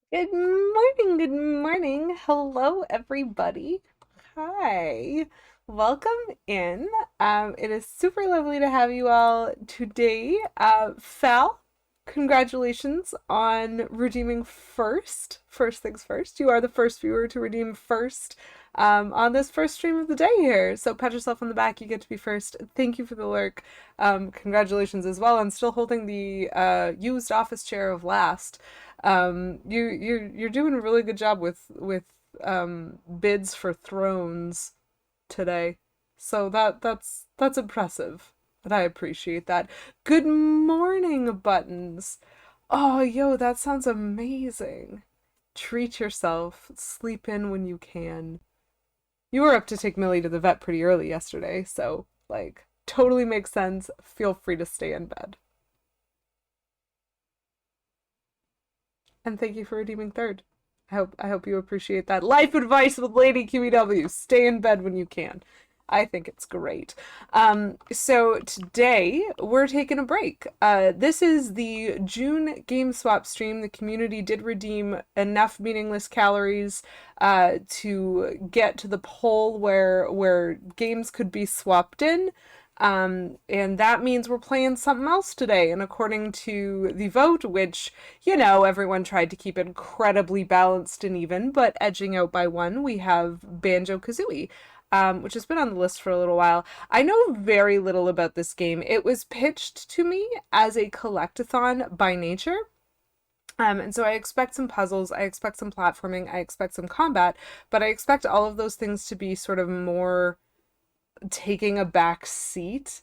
Good morning, good morning. Hello, everybody. Hi. Welcome in. It is super lovely to have you all today. Fal, congratulations on redeeming first. First things first. You are the first viewer to redeem first on this first stream of the day here. So pat yourself on the back. You get to be first. Thank you for the lurk. Congratulations as well on still holding the used office chair of last. You're doing a really good job with bids for thrones today. So that's impressive. And I appreciate that. Good morning, Buttons. Oh, yo, that sounds amazing. Treat yourself. Sleep in when you can. You were up to take Millie to the vet pretty early yesterday, so like totally makes sense. Feel free to stay in bed. And thank you for redeeming third. I hope you appreciate that. Life advice with Lady QEW. Stay in bed when you can. I think it's great. So today we're taking a break. This is the June game swap stream. The community did redeem enough meaningless calories to get to the poll where games could be swapped in. And that means we're playing something else today. And according to the vote, which, everyone tried to keep incredibly balanced and even, but edging out by one, we have Banjo-Kazooie, which has been on the list for a little while. I know very little about this game. It was pitched to me as a collectathon by nature. And so I expect some puzzles, I expect some platforming, I expect some combat, but I expect all of those things to be sort of more taking a back seat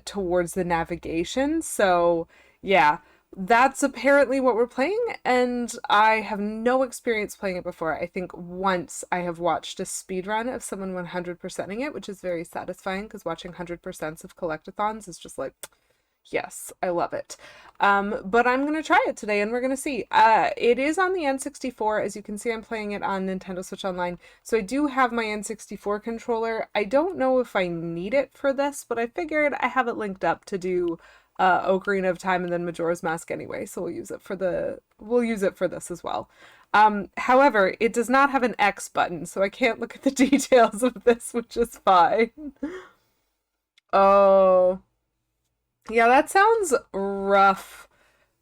towards the navigation. So yeah, that's apparently what we're playing, and I have no experience playing it before. I think once I have watched a speed run of someone 100%ing it, which is very satisfying because watching 100% of collectathons is just like, yes, I love it. But I'm gonna try it today, and we're gonna see. It is on the N64. As you can see, I'm playing it on Nintendo Switch Online. So I do have my N64 controller. I don't know if I need it for this, but I figured I have it linked up to do Ocarina of Time and then Majora's Mask anyway. So we'll use it for this as well. However, it does not have an X button, so I can't look at the details of this, which is fine. Oh. Yeah, that sounds rough.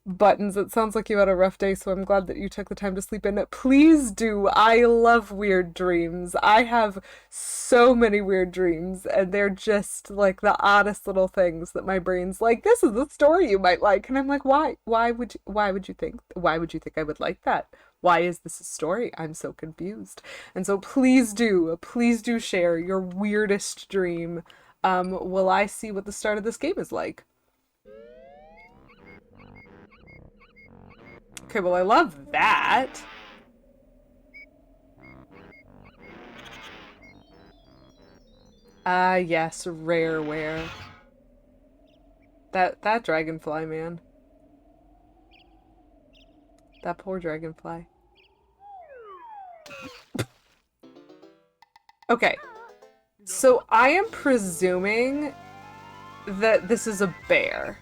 Buttons. It sounds like you had a rough day, so I'm glad that you took the time to sleep in. Please do. I love weird dreams. I have so many weird dreams, and they're just like the oddest little things that my brain's like, this is the story you might like. And I'm like, why? Why would you think I would like that? Why is this a story? I'm so confused. And so please do share your weirdest dream. Will I see what the start of this game is like? Okay, well, I love that. Ah, yes, rareware. That dragonfly, man. That poor dragonfly. Okay, so I am presuming that this is a bear.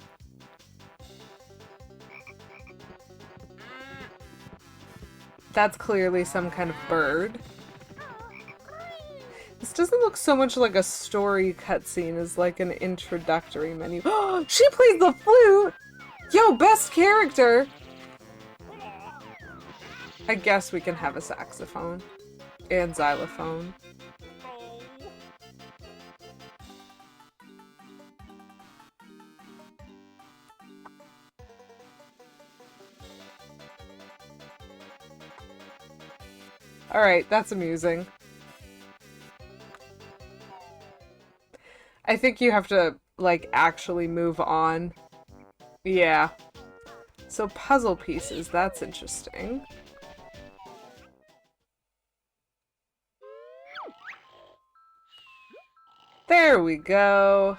That's clearly some kind of bird. This doesn't look so much like a story cutscene as like an introductory menu. Oh, she plays the flute! Yo, best character! I guess we can have a saxophone. And xylophone. Alright, that's amusing. I think you have to, like, actually move on. Yeah. So puzzle pieces, that's interesting. There we go.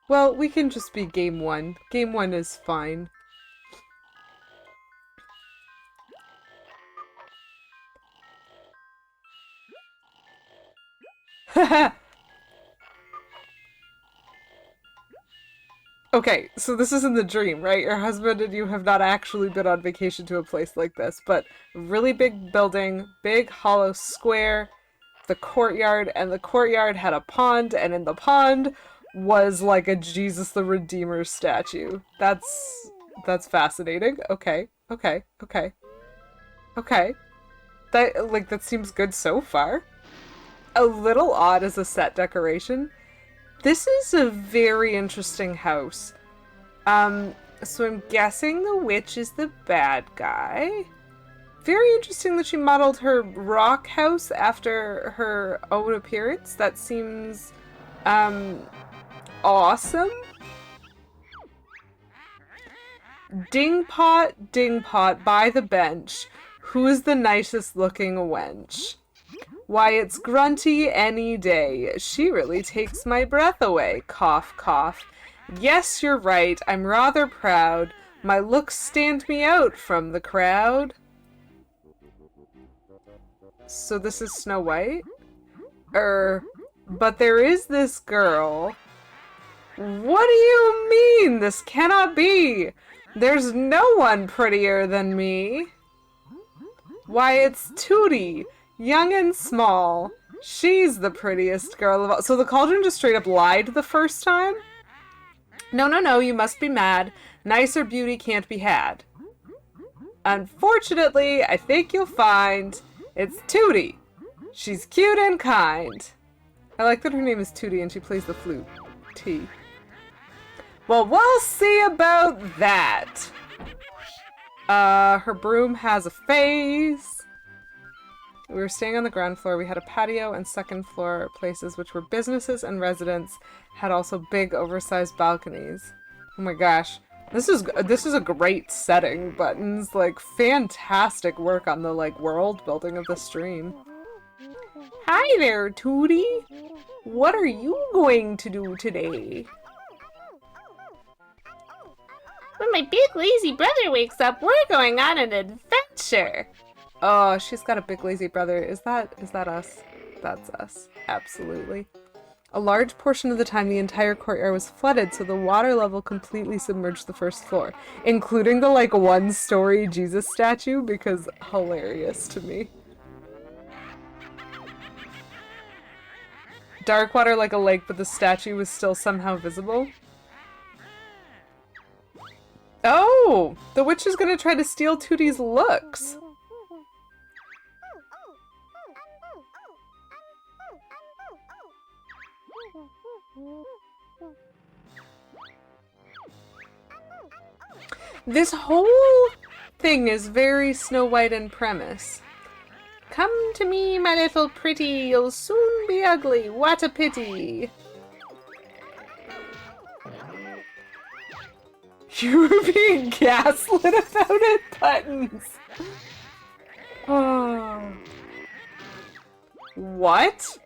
Well, we can just be game one. Game one is fine. Okay, so this isn't the dream, right? Your husband and you have not actually been on vacation to a place like this, but really big building, big hollow square, the courtyard, and the courtyard had a pond, and in the pond was like a Jesus the Redeemer statue. That's fascinating. Okay, okay, okay, okay. That seems good so far. A little odd as a set decoration. This is a very interesting house. So I'm guessing the witch is the bad guy. Very interesting that she modeled her rock house after her own appearance. That seems, awesome. Ding pot, by the bench. Who is the nicest looking wench? Why, it's Grunty any day. She really takes my breath away. Cough, cough. Yes, you're right. I'm rather proud. My looks stand me out from the crowd. So this is Snow White? But there is this girl. What do you mean? This cannot be. There's no one prettier than me. Why, it's Tootie. Young and small. She's the prettiest girl of all. So the cauldron just straight up lied the first time? No, no, no, you must be mad. Nicer beauty can't be had. Unfortunately, I think you'll find it's Tootie. She's cute and kind. I like that her name is Tootie and she plays the flute. T. Well, we'll see about that. Her broom has a face. We were staying on the ground floor. We had a patio and second floor places, which were businesses and residents, had also big oversized balconies. Oh my gosh. This is a great setting, Buttons. Like, fantastic work on the, like, world building of the stream. Hi there, Tootie. What are you going to do today? When my big lazy brother wakes up, we're going on an adventure. Oh, she's got a big lazy brother. Is that us? That's us. Absolutely. A large portion of the time, the entire courtyard was flooded, so the water level completely submerged the first floor, including the, like, one-story Jesus statue, because hilarious to me. Dark water like a lake, but the statue was still somehow visible. Oh! The witch is gonna try to steal Tootie's looks! This whole thing is very Snow White in premise. Come to me, my little pretty, you'll soon be ugly, what a pity. You were being gaslit about it, Buttons. Oh. What?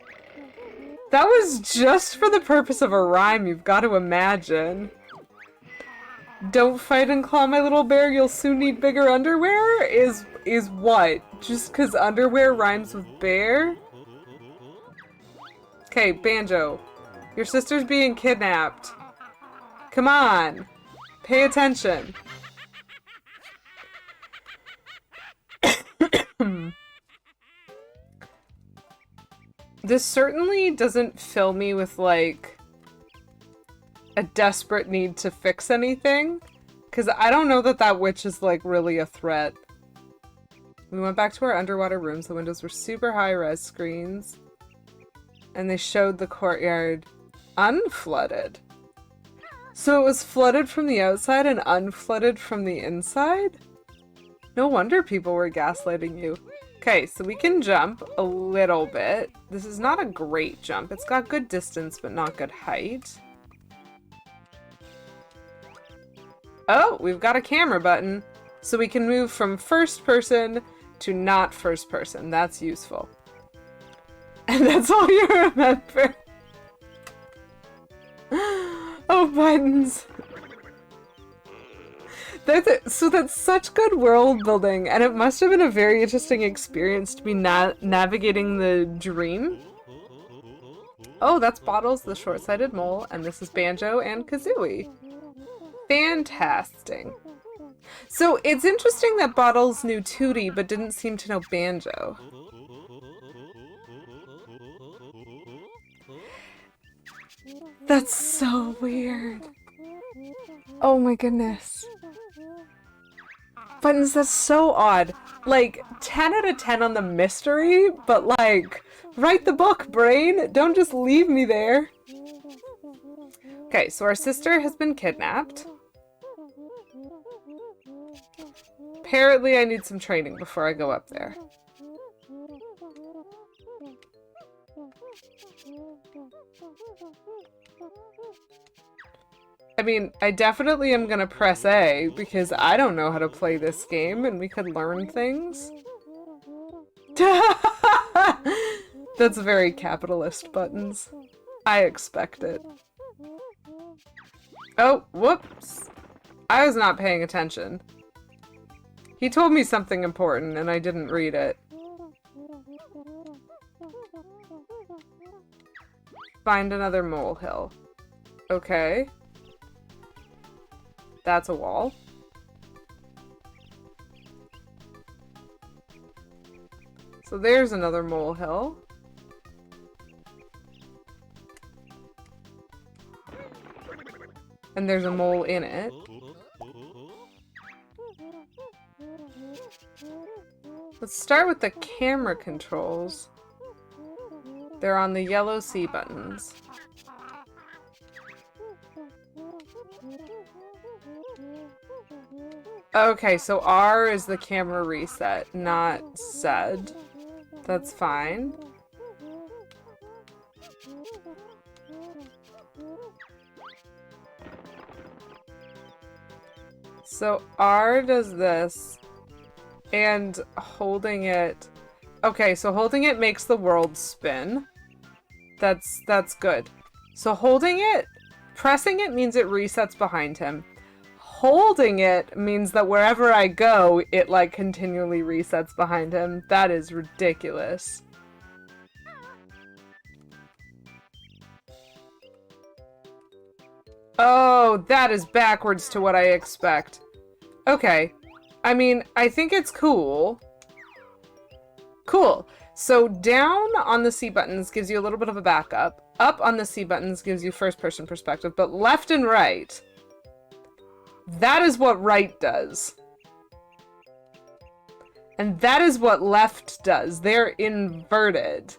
That was just for the purpose of a rhyme, you've got to imagine. Don't fight and claw, my little bear, you'll soon need bigger underwear? Is what? Just because underwear rhymes with bear? Okay, Banjo. Your sister's being kidnapped. Come on. Pay attention. This certainly doesn't fill me with, like, a desperate need to fix anything, because I don't know that that witch is, like, really a threat. We went back to our underwater rooms. The windows were super high-res screens, and they showed the courtyard unflooded. So it was flooded from the outside and unflooded from the inside? No wonder people were gaslighting you. Okay, so we can jump a little bit. This is not a great jump. It's got good distance, but not good height. Oh, we've got a camera button. So we can move from first person to not first person. That's useful. And that's all you remember. Oh, Buttons. So that's such good world building, and it must have been a very interesting experience to be navigating the dream. Oh, that's Bottles, the short-sighted mole, and this is Banjo and Kazooie. Fantastic. So it's interesting that Bottles knew Tootie but didn't seem to know Banjo. That's so weird. Oh my goodness. Buttons, that's so odd. Like, 10 out of 10 on the mystery, but like, write the book, brain. Don't just leave me there. Okay, so our sister has been kidnapped. Apparently I need some training before I go up there. I mean, I definitely am gonna press A because I don't know how to play this game and we could learn things. That's very capitalist, Buttons. I expect it. Oh, whoops. I was not paying attention. He told me something important and I didn't read it. Find another molehill. Okay. That's a wall. So there's another molehill. And there's a mole in it. Let's start with the camera controls. They're on the yellow C buttons. Okay, so R is the camera reset, not Z. That's fine. So R does this, and holding it... Okay, so holding it makes the world spin. That's good. So holding it, pressing it means it resets behind him. Holding it means that wherever I go, it like continually resets behind him. That is ridiculous. Oh, that is backwards to what I expect. Okay. I mean, I think it's cool. Cool. So down on the C buttons gives you a little bit of a backup. Up on the C buttons gives you first-person perspective, but left and right, that is what right does. And that is what left does. They're inverted.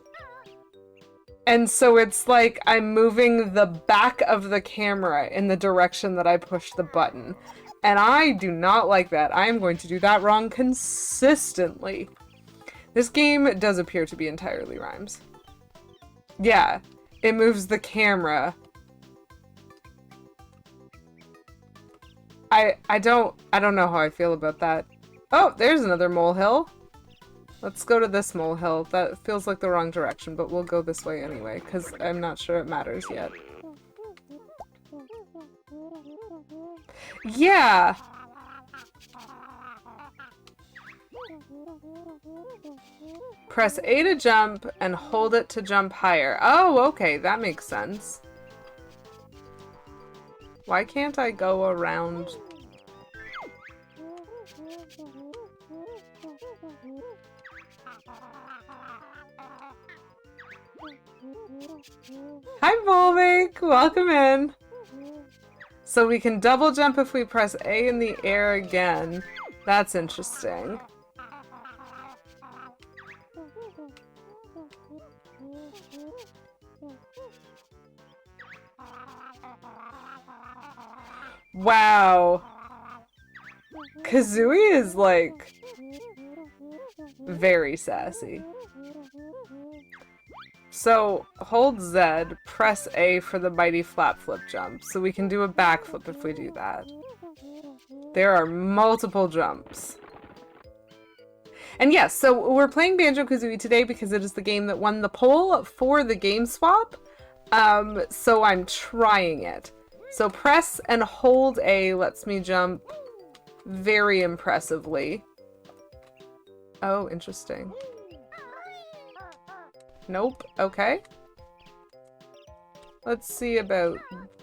And so it's like I'm moving the back of the camera in the direction that I push the button. And I do not like that. I am going to do that wrong consistently. This game does appear to be entirely rhymes. Yeah, it moves the camera. I don't know how I feel about that. Oh, there's another molehill. Let's go to this molehill. That feels like the wrong direction, but we'll go this way anyway, because I'm not sure it matters yet. Yeah! Press A to jump and hold it to jump higher. Oh, okay, that makes sense. Why can't I go around? Hi, Volvic! Welcome in! So we can double jump if we press A in the air again. That's interesting. Wow. Kazooie is like very sassy. So hold Z, press A for the mighty flap flip jump. So we can do a backflip if we do that. There are multiple jumps. And yes, so we're playing Banjo-Kazooie today because it is the game that won the poll for the game swap. So I'm trying it. So press and hold A lets me jump very impressively. Oh, interesting. Nope. Okay. Let's see about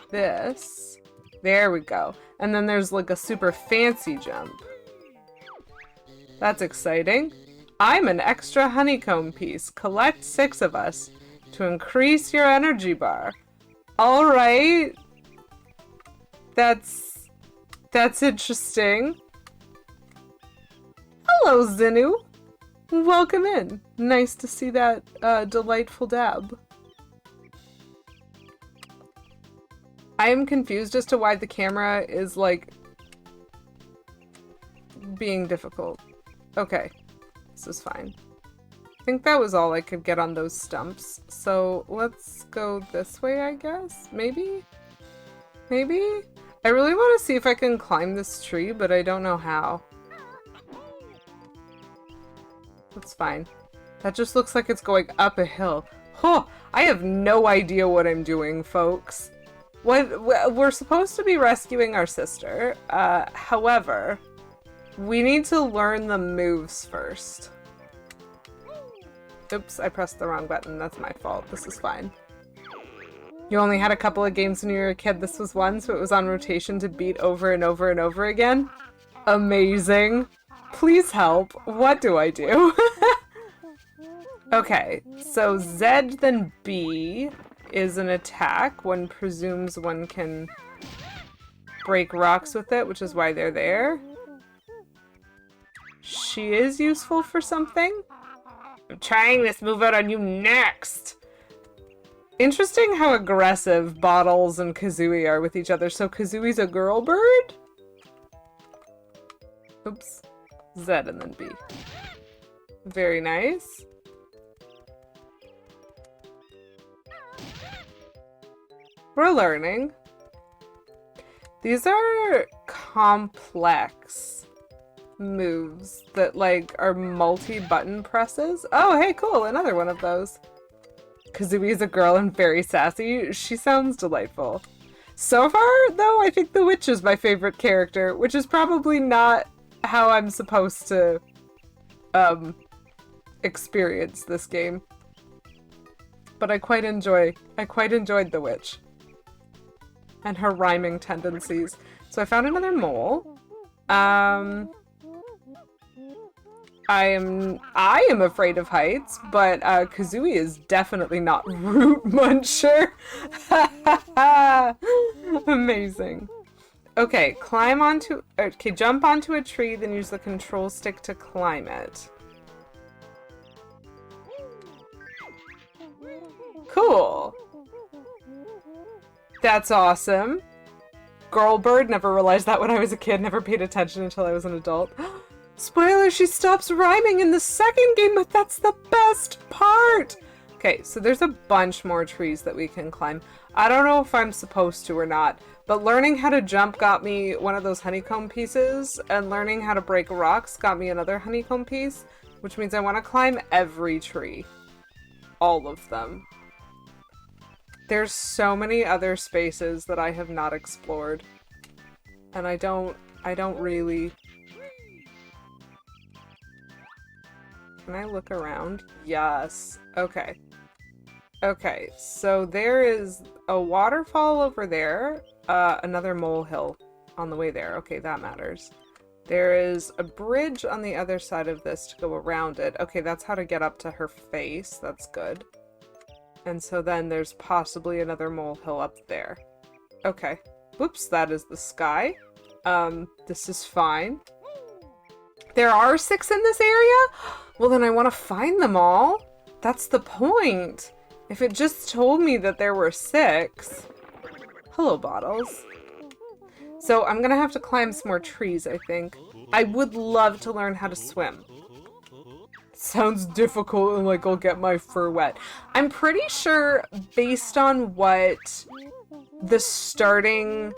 this. There we go. And then there's like a super fancy jump. That's exciting. I'm an extra honeycomb piece. Collect 6 of us to increase your energy bar. All right. That's interesting. Hello, Zinu. Welcome in. Nice to see that delightful dab. I am confused as to why the camera is, like, being difficult. Okay. This is fine. I think that was all I could get on those stumps. So let's go this way, I guess? Maybe? Maybe? I really want to see if I can climb this tree, but I don't know how. That's fine. That just looks like it's going up a hill. Huh! I have no idea what I'm doing, folks. We're supposed to be rescuing our sister. However, we need to learn the moves first. Oops, I pressed the wrong button. That's my fault. This is fine. You only had a couple of games when you were a kid. This was one, so it was on rotation to beat over and over and over again. Amazing. Please help. What do I do? Okay, so Z then B is an attack. One presumes one can break rocks with it, which is why they're there. She is useful for something. I'm trying this move out on you next. Interesting how aggressive Bottles and Kazooie are with each other. So Kazooie's a girl bird? Oops. Z and then B. Very nice. We're learning. These are complex moves that, like, are multi-button presses. Oh, hey, cool, another one of those. Kazooie is a girl and very sassy. She sounds delightful. So far, though, I think the witch is my favorite character, which is probably not how I'm supposed to, experience this game. But I quite enjoyed the witch. And her rhyming tendencies. So I found another mole. I am afraid of heights, but Kazooie is definitely not Root Muncher. Amazing. Okay, jump onto a tree, then use the control stick to climb it. Cool. That's awesome. Girl bird, never realized that when I was a kid, never paid attention until I was an adult. Spoiler, she stops rhyming in the second game, but that's the best part! Okay, so there's a bunch more trees that we can climb. I don't know if I'm supposed to or not, but learning how to jump got me one of those honeycomb pieces, and learning how to break rocks got me another honeycomb piece, which means I want to climb every tree. All of them. There's so many other spaces that I have not explored. And I don't really... Can I look around? Yes. Okay. Okay, so there is a waterfall over there. Another molehill on the way there. Okay, that matters. There is a bridge on the other side of this to go around it. Okay, that's how to get up to her face. That's good. And so then there's possibly another molehill up there. Okay. Whoops, that is the sky. This is fine. There are 6 in this area? Well, then I want to find them all. That's the point. If it just told me that there were 6. Hello, Bottles. So I'm gonna have to climb some more trees, I think. I would love to learn how to swim. Sounds difficult and like I'll get my fur wet. I'm pretty sure based on what the starting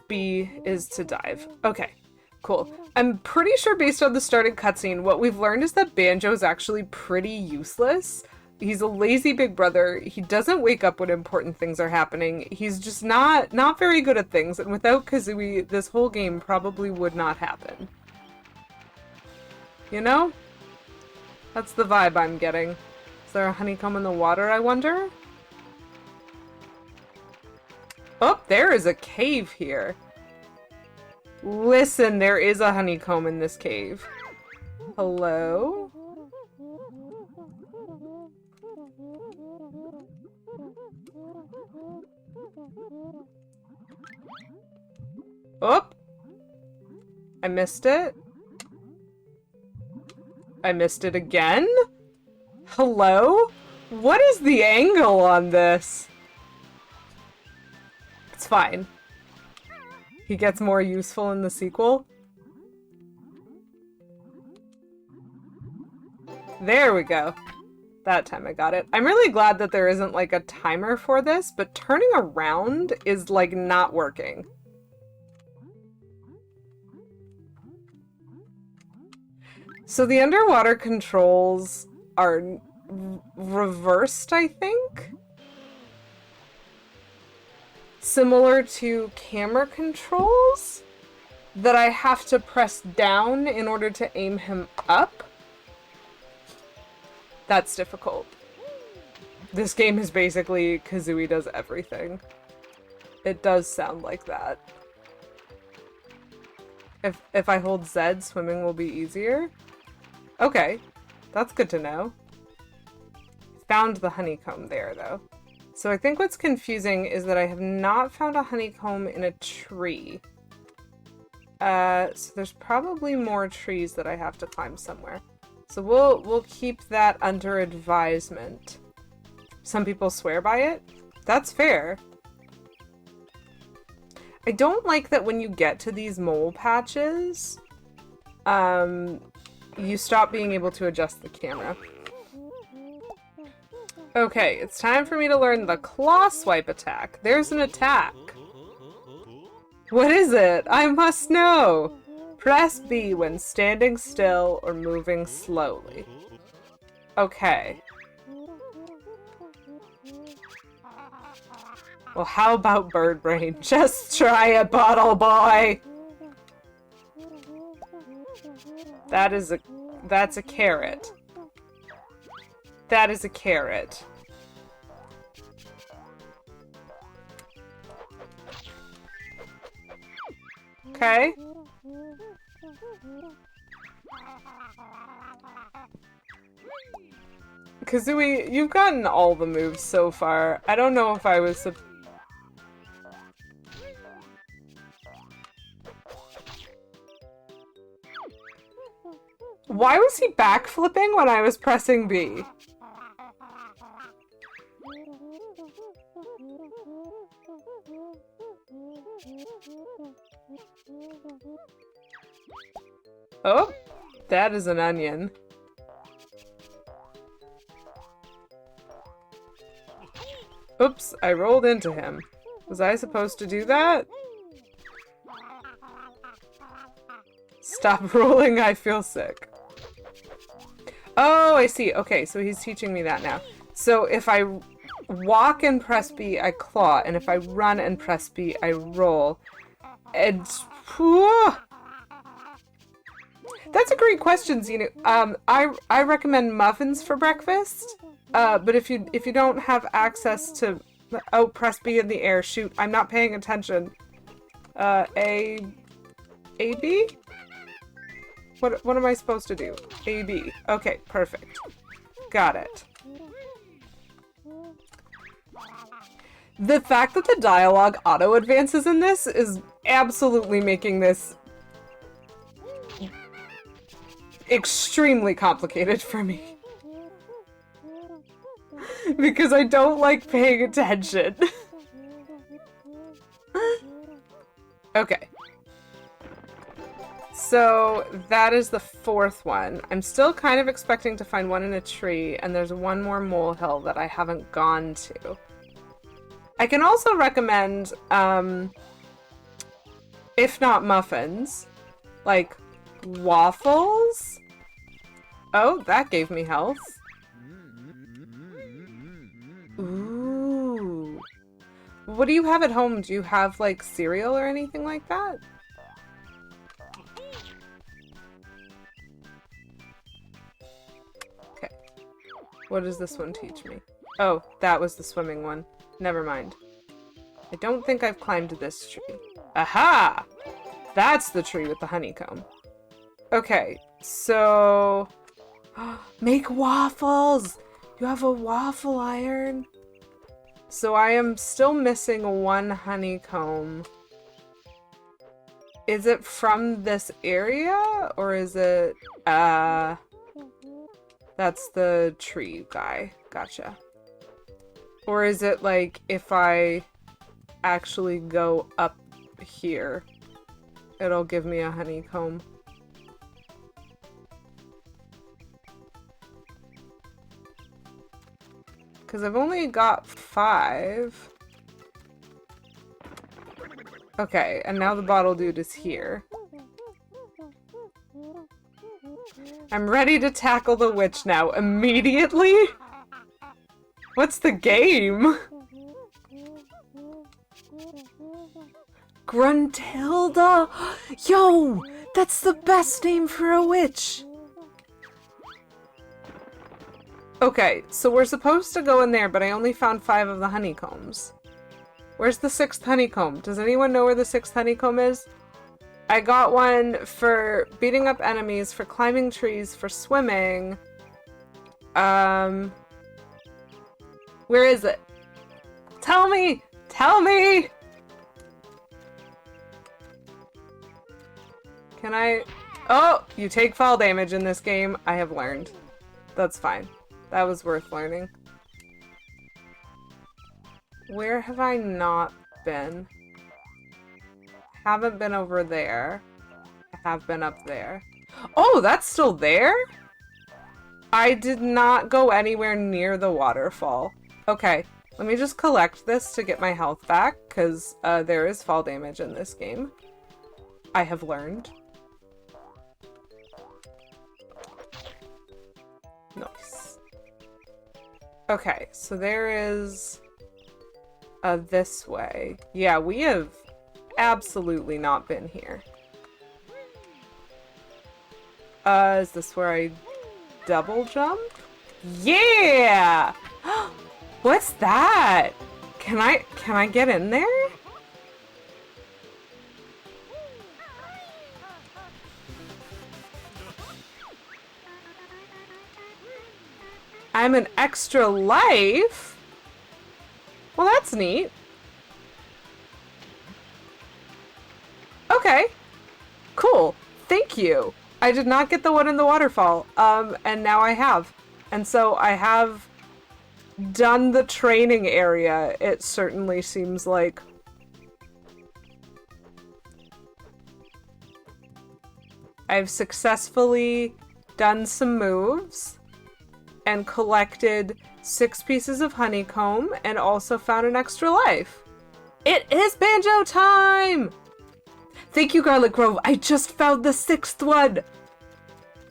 B is to dive. Okay, cool. I'm pretty sure based on the starting cutscene, what we've learned is that Banjo is actually pretty useless. He's a lazy big brother. He doesn't wake up when important things are happening. He's just not very good at things, and without Kazooie, this whole game probably would not happen. You know? That's the vibe I'm getting. Is there a honeycomb in the water, I wonder? Oh, there is a cave here. Listen, there is a honeycomb in this cave. Hello? Oh! I missed it. I missed it again? Hello? What is the angle on this? It's fine. He gets more useful in the sequel. There we go. That time I got it. I'm really glad that there isn't like a timer for this, but turning around is like not working. So the underwater controls are reversed, I think? Similar to camera controls, that I have to press down in order to aim him up. That's difficult. This game is basically Kazooie does everything. It does sound like that. If I hold Z, swimming will be easier. Okay, that's good to know. Found the honeycomb there, though. So I think what's confusing is that I have not found a honeycomb in a tree. So there's probably more trees that I have to climb somewhere. So we'll keep that under advisement. Some people swear by it. That's fair. I don't like that when you get to these mole patches, you stop being able to adjust the camera. Okay, it's time for me to learn the claw swipe attack. There's an attack. What is it? I must know. Press B when standing still or moving slowly. Okay. Well, how about bird brain? Just try it, bottle boy! That's a carrot. That is a carrot. Okay. Kazooie, you've gotten all the moves so far. I don't know if I was Why was he backflipping when I was pressing B? Oh, that is an onion. Oops, I rolled into him. Was I supposed to do that? Stop rolling, I feel sick. Oh, I see. Okay, so he's teaching me that now. So if I walk and press B, I claw, and if I run and press B, I roll. And whew, that's a great question, Xenu. I recommend muffins for breakfast. But if you don't have access to press B in the air, shoot, I'm not paying attention. A B? What am I supposed to do? A B. Okay, perfect. Got it. The fact that the dialogue auto advances in this is absolutely making this extremely complicated for me. Because I don't like paying attention. Okay. So that is the fourth one. I'm still kind of expecting to find one in a tree, and there's one more molehill that I haven't gone to. I can also recommend, if not muffins, like waffles. Oh, that gave me health. Ooh. What do you have at home? Do you have, like, cereal or anything like that? Okay. What does this one teach me? Oh, that was the swimming one. Never mind. I don't think I've climbed this tree. Aha! That's the tree with the honeycomb. Okay, so... Make waffles! You have a waffle iron? So I am still missing one honeycomb. Is it from this area? Or is it... That's the tree guy. Gotcha. Or is it like if I actually go up here, it'll give me a honeycomb? Because I've only got 5. Okay, and now the bottle dude is here. I'm ready to tackle the witch now. Immediately? What's the game? Gruntilda! Yo! That's the best name for a witch! Okay, so we're supposed to go in there, but I only found 5 of the honeycombs. Where's the 6th honeycomb? Does anyone know where the 6th honeycomb is? I got one for beating up enemies, for climbing trees, for swimming. Where is it? Tell me! Tell me! Can I... Oh! You take fall damage in this game. I have learned. That's fine. That was worth learning. Where have I not been? Haven't been over there. I have been up there. Oh, that's still there? I did not go anywhere near the waterfall. Okay, let me just collect this to get my health back, because there is fall damage in this game. I have learned. Nice. Okay, so there is this way. Yeah, we have absolutely not been here. Is this where I double jump? Yeah! What's that? Can I get in there? I'm an extra life? Well, that's neat. Okay. Cool. Thank you. I did not get the one in the waterfall. And now I have. And so I have done the training area, it certainly seems like. I've successfully done some moves and collected 6 pieces of honeycomb and also found an extra life. It is banjo time! Thank you, Garlic Grove. I just found the 6th one!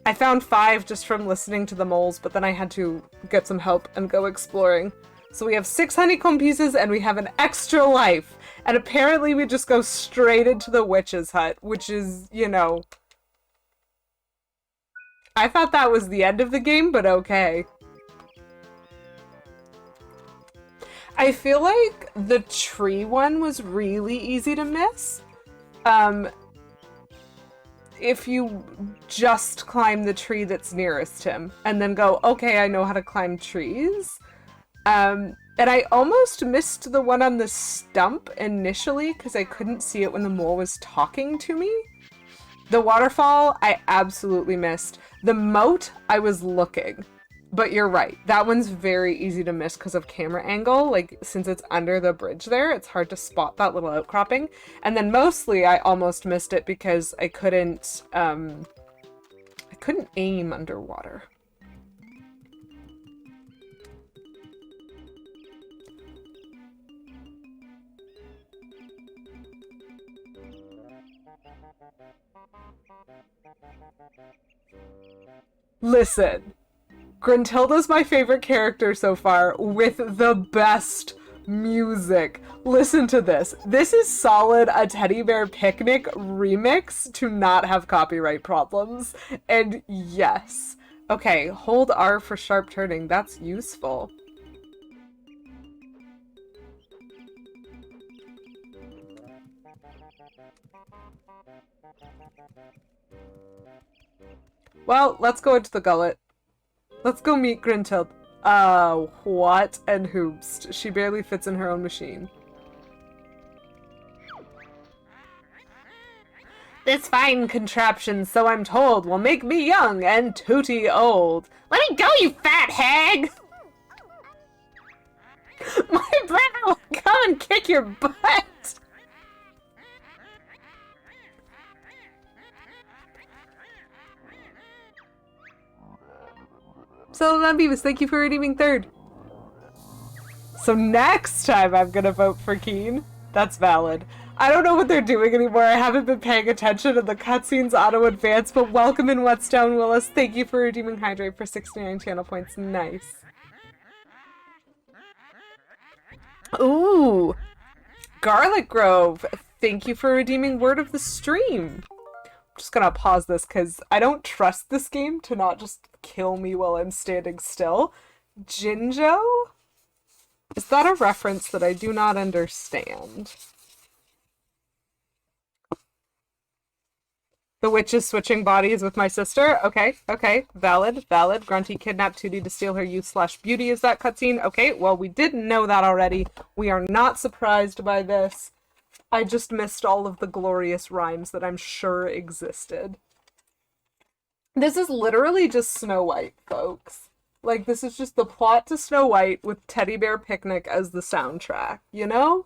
I found 5 just from listening to the moles, but then I had to get some help and go exploring. So we have 6 honeycomb pieces and we have an extra life. And apparently we just go straight into the witch's hut, which is, you know... I thought that was the end of the game, but okay. I feel like the tree one was really easy to miss. If you just climb the tree that's nearest him and then go, okay, I know how to climb trees. And I almost missed the one on the stump initially because I couldn't see it when the mole was talking to me. The waterfall, I absolutely missed. The moat, I was looking. But you're right. That one's very easy to miss because of camera angle. Like, since it's under the bridge there, it's hard to spot that little outcropping. And then mostly, I almost missed it because I couldn't aim underwater. Listen. Gruntilda's my favorite character so far, with the best music. Listen to this. This is solid a Teddy Bear Picnic remix to not have copyright problems. And yes. Okay, hold R for sharp turning. That's useful. Well, let's go into the gullet. Let's go meet Grintild. What and whoops? She barely fits in her own machine. This fine contraption, so I'm told, will make me young and Tooty old. Let me go, you fat hag! My brother will come and kick your butt! So, Beavis, thank you for redeeming third. So next time I'm gonna vote for Keen. That's valid. I don't know what they're doing anymore. I haven't been paying attention to the cutscenes auto-advance, but welcome in Whetstone Willis. Thank you for redeeming Hydrate for 69 channel points. Nice. Ooh. Garlic Grove. Thank you for redeeming Word of the Stream. I'm just gonna pause this because I don't trust this game to not just kill me while I'm standing still. Jinjo? Is that a reference that I do not understand? The witch is switching bodies with my sister? Okay, okay. Valid, valid. Grunty kidnapped Tooty to steal her youth/beauty. Is that cutscene? Okay, well, we didn't know that already. We are not surprised by this. I just missed all of the glorious rhymes that I'm sure existed. This is literally just Snow White, folks. Like, this is just the plot to Snow White with Teddy Bear Picnic as the soundtrack, you know?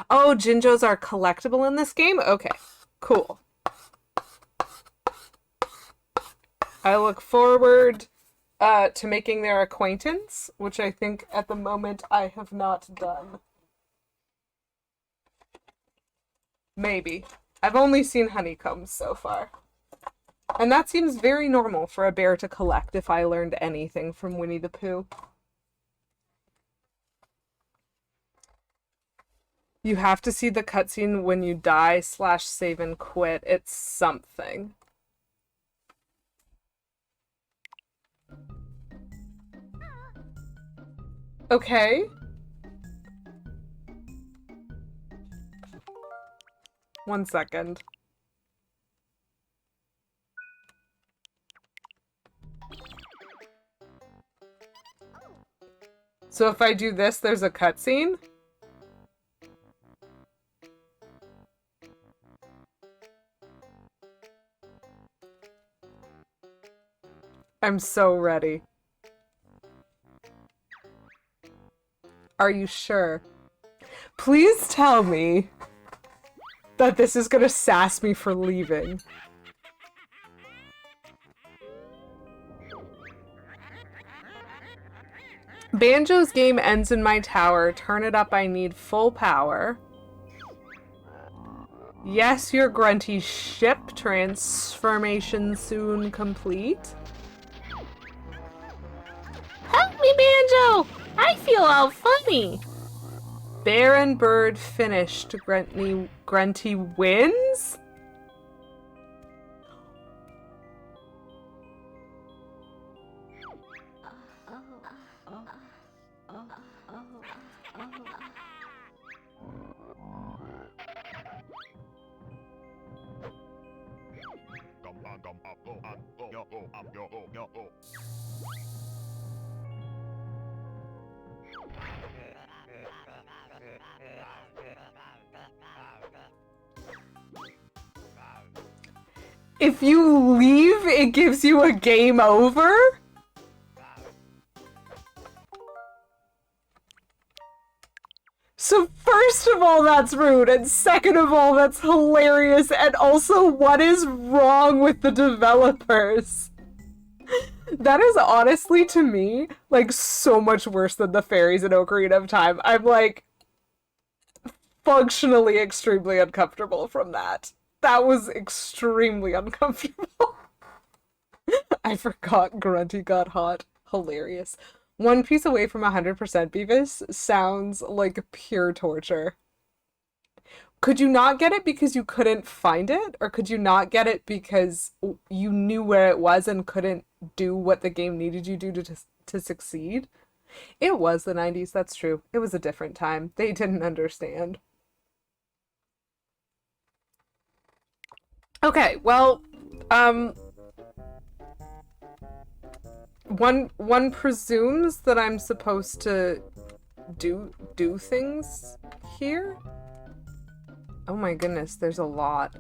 Oh, Jinjos are collectible in this game? Okay, cool. I look forward to making their acquaintance, which I think at the moment I have not done. Maybe. I've only seen honeycombs so far. And that seems very normal for a bear to collect if I learned anything from Winnie the Pooh. You have to see the cutscene when you die/save and quit. It's something. Okay. One second. So if I do this, there's a cutscene? I'm so ready. Are you sure? Please tell me that this is gonna sass me for leaving. Banjo's game ends in my tower. Turn it up, I need full power. Yes, your grunty ship transformation soon complete. Help me, Banjo! I feel all funny. Bear and bird finished. Grunty wins? If you leave, it gives you a game over? So first of all, that's rude, and second of all, that's hilarious, and also, what is wrong with the developers? That is honestly, to me, like, so much worse than the fairies in Ocarina of Time. I'm, like, functionally extremely uncomfortable from that. That was extremely uncomfortable. I forgot Grunty got hot. Hilarious. One piece away from 100% Beavis sounds like pure torture. Could you not get it because you couldn't find it? Or could you not get it because you knew where it was and couldn't do what the game needed you to succeed? It was the 90s, that's true. It was a different time. They didn't understand. Okay, well, one presumes that I'm supposed to do things here? Oh my goodness, there's a lot.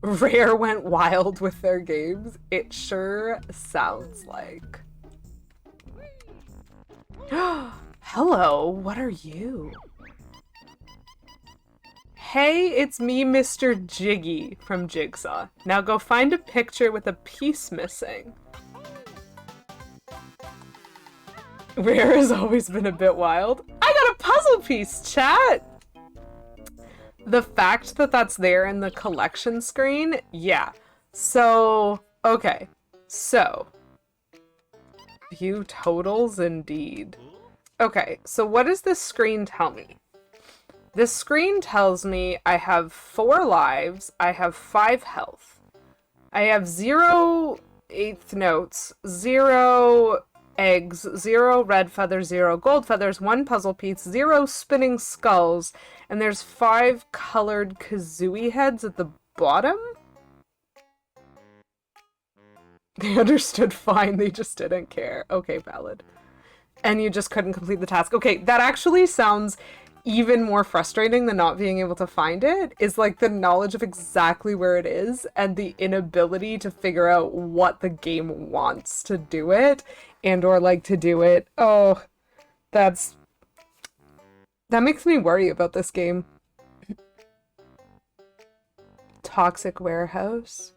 Rare went wild with their games. It sure sounds like. Hello, what are you? Hey, it's me, Mr. Jiggy from Jigsaw. Now go find a picture with a piece missing. Rare has always been a bit wild. I got a puzzle piece, chat! The fact that that's there in the collection screen, yeah. So, okay. So, view totals indeed. Okay, so what does this screen tell me? This screen tells me I have 4 lives, I have 5 health. I have 0 eighth notes, 0 eggs, 0 red feathers, 0 gold feathers, 1 puzzle piece, 0 spinning skulls, and there's 5 colored Kazooie heads at the bottom? They understood fine, they just didn't care. Okay, valid. And you just couldn't complete the task. Okay, that actually sounds even more frustrating than not being able to find it, is like the knowledge of exactly where it is and the inability to figure out what the game wants to do it and or like to do it. Oh, that makes me worry about this game. Toxic Warehouse.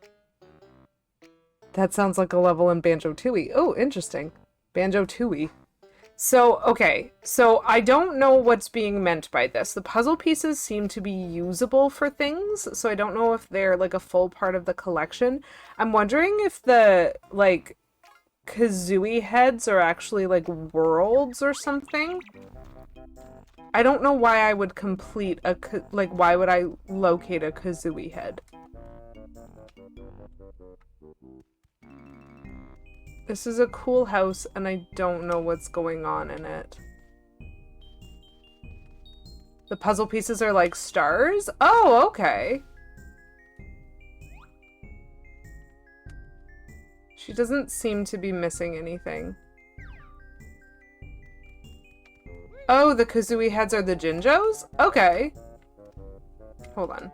That sounds like a level in Banjo-Tooie. Oh, interesting. Banjo-Tooie. So, okay, so I don't know what's being meant by this. The puzzle pieces seem to be usable for things, so I don't know if they're like a full part of the collection. I'm wondering if the, like, Kazooie heads are actually like worlds or something. I don't know why I would complete a, like, why would I locate a Kazooie head? This is a cool house, and I don't know what's going on in it. The puzzle pieces are like stars? Oh, okay. She doesn't seem to be missing anything. Oh, the Kazooie heads are the Jinjos? Okay. Hold on.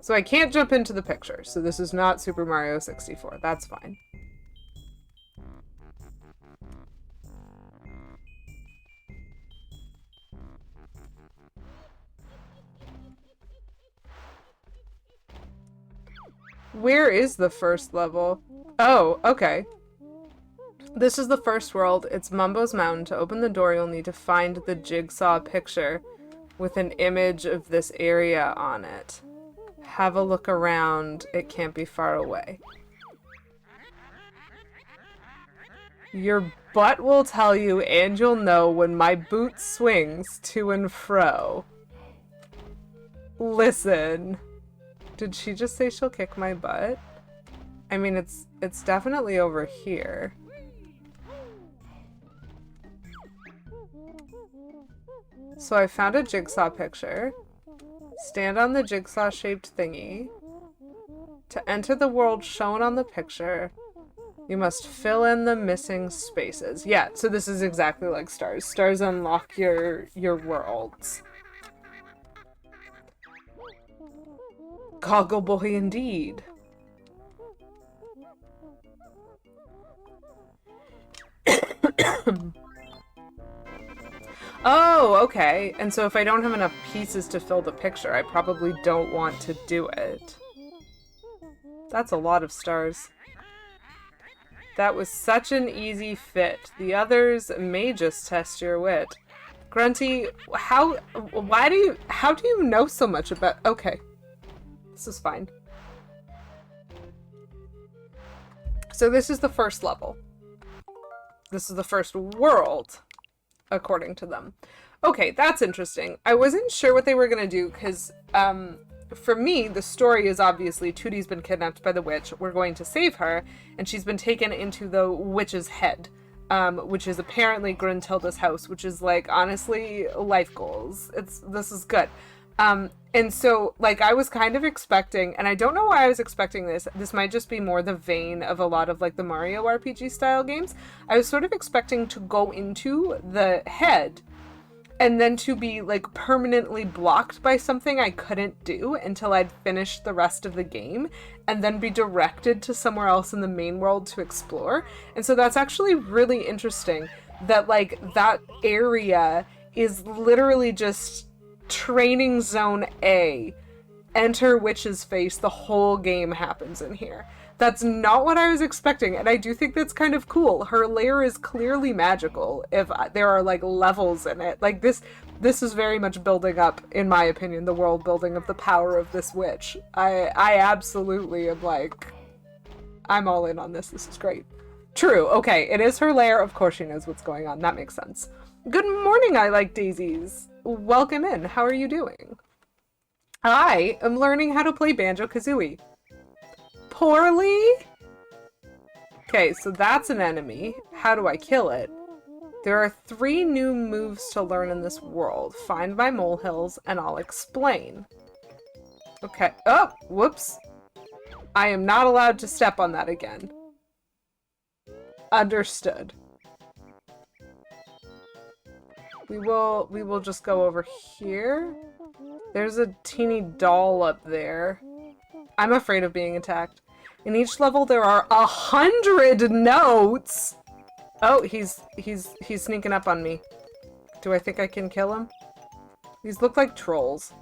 So I can't jump into the picture, so this is not Super Mario 64. That's fine. Where is the first level? Oh, okay. This is the first world. It's Mumbo's Mountain. To open the door, you'll need to find the Jigsaw picture with an image of this area on it. Have a look around. It can't be far away. Your butt will tell you, and you'll know when my boot swings to and fro. Listen. Did she just say she'll kick my butt? I mean, it's definitely over here. So I found a Jigsaw picture. Stand on the jigsaw-shaped thingy. To enter the world shown on the picture, you must fill in the missing spaces. Yeah, so this is exactly like stars. Stars unlock your worlds. Goggle boy indeed. Oh, okay. And so if I don't have enough pieces to fill the picture, I probably don't want to do it. That's a lot of stars. That was such an easy fit. The others may just test your wit. Grunty, how do you know so much about... Okay. This is fine. So this is the first level. This is the first world, according to them. Okay, that's interesting. I wasn't sure what they were going to do, because for me, the story is obviously Tootie's been kidnapped by the witch. We're going to save her, and she's been taken into the witch's head, which is apparently Gruntilda's house, which is, like, honestly, life goals. This is good. And so, like, I was kind of expecting, and I don't know why I was expecting this. This might just be more the vein of a lot of, like, the Mario RPG style games. I was sort of expecting to go into the head and then to be, like, permanently blocked by something I couldn't do until I'd finished the rest of the game, and then be directed to somewhere else in the main world to explore. And so that's actually really interesting that, like, that area is literally just Training Zone A. Enter Witch's Face. The whole game happens in here. That's not what I was expecting, and I do think that's kind of cool. Her lair is clearly magical if there are, like, levels in it. Like, this is very much building up, in my opinion, the world building of the power of this witch. I absolutely am like, I'm all in on this. This is great. True. Okay, it is her lair. Of course she knows what's going on. That makes sense. Good morning, I like daisies. Welcome in. How are you doing? I am learning how to play Banjo-Kazooie. Poorly? Okay, so that's an enemy. How do I kill it? There are 3 new moves to learn in this world. Find my molehills, and I'll explain. Okay. Oh, whoops. I am not allowed to step on that again. Understood. We will just go over here. There's a teeny doll up there. I'm afraid of being attacked. In each level there are 100 notes! Oh, he's sneaking up on me. Do I think I can kill him? These look like trolls.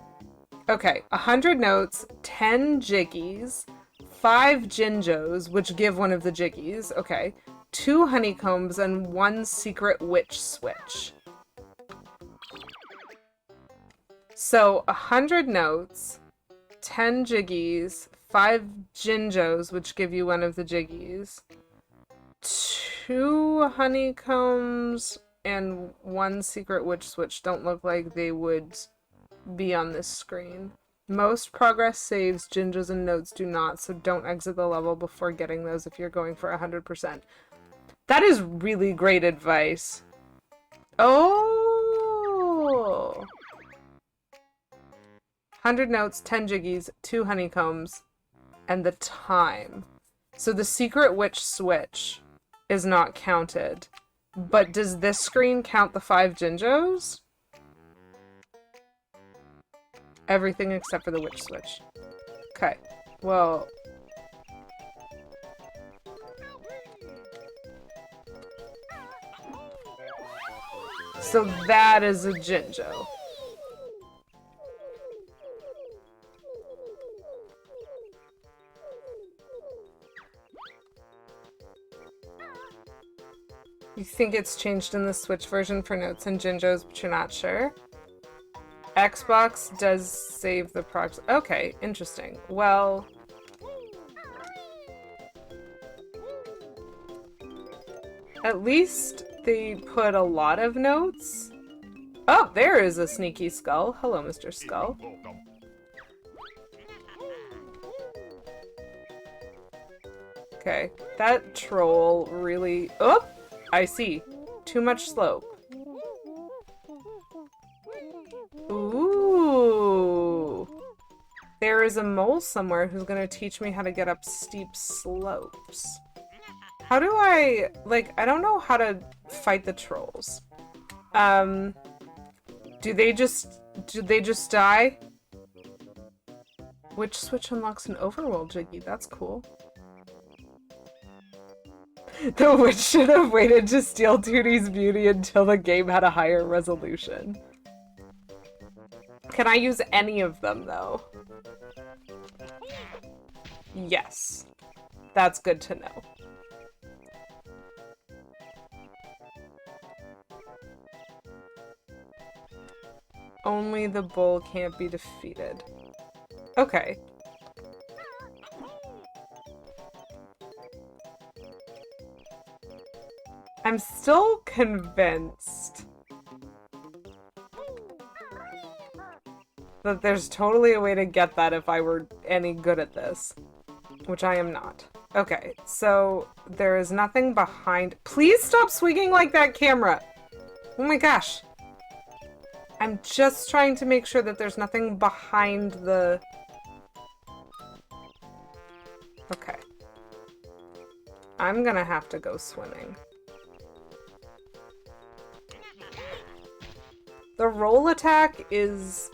Okay, 100 notes, 10 jiggies, 5 Jinjos, which give one of the jiggies. Okay. 2 honeycombs and 1 secret witch switch. So 100 notes, 10 jiggies, 5 Jinjos, which give you one of the jiggies, 2 honeycombs, and 1 secret witch switch. Don't look like they would be on this screen. Most progress saves, Jinjos, and notes do not, so don't exit the level before getting those if you're going for 100%. That is really great advice. Oh! 100 notes, 10 jiggies, 2 honeycombs, and the time. So the secret witch switch is not counted. But does this screen count the 5 Jinjos? Everything except for the witch switch. Okay. Well... so that is a Jinjo. You think it's changed in the Switch version for notes and Jinjos, but you're not sure? Xbox does save the prox. Okay, interesting. Well... at least they put a lot of notes. Oh, there is a sneaky skull. Hello, Mr. Skull. Okay, that troll really... oh! I see. Too much slope. Ooh. There is a mole somewhere who's gonna teach me how to get up steep slopes. How do I... like, I don't know how to fight the trolls. Do they just die? Which switch unlocks an overworld jiggy? That's cool. The witch should have waited to steal Tootie's beauty until the game had a higher resolution. Can I use any of them, though? Yes. That's good to know. Only the bull can't be defeated. Okay. I'm still convinced that there's totally a way to get that if I were any good at this, which I am not. Okay, so there is nothing behind. Please stop swinging like that camera! Oh my gosh. I'm just trying to make sure that there's nothing behind the... Okay. I'm gonna have to go swimming. The roll attack is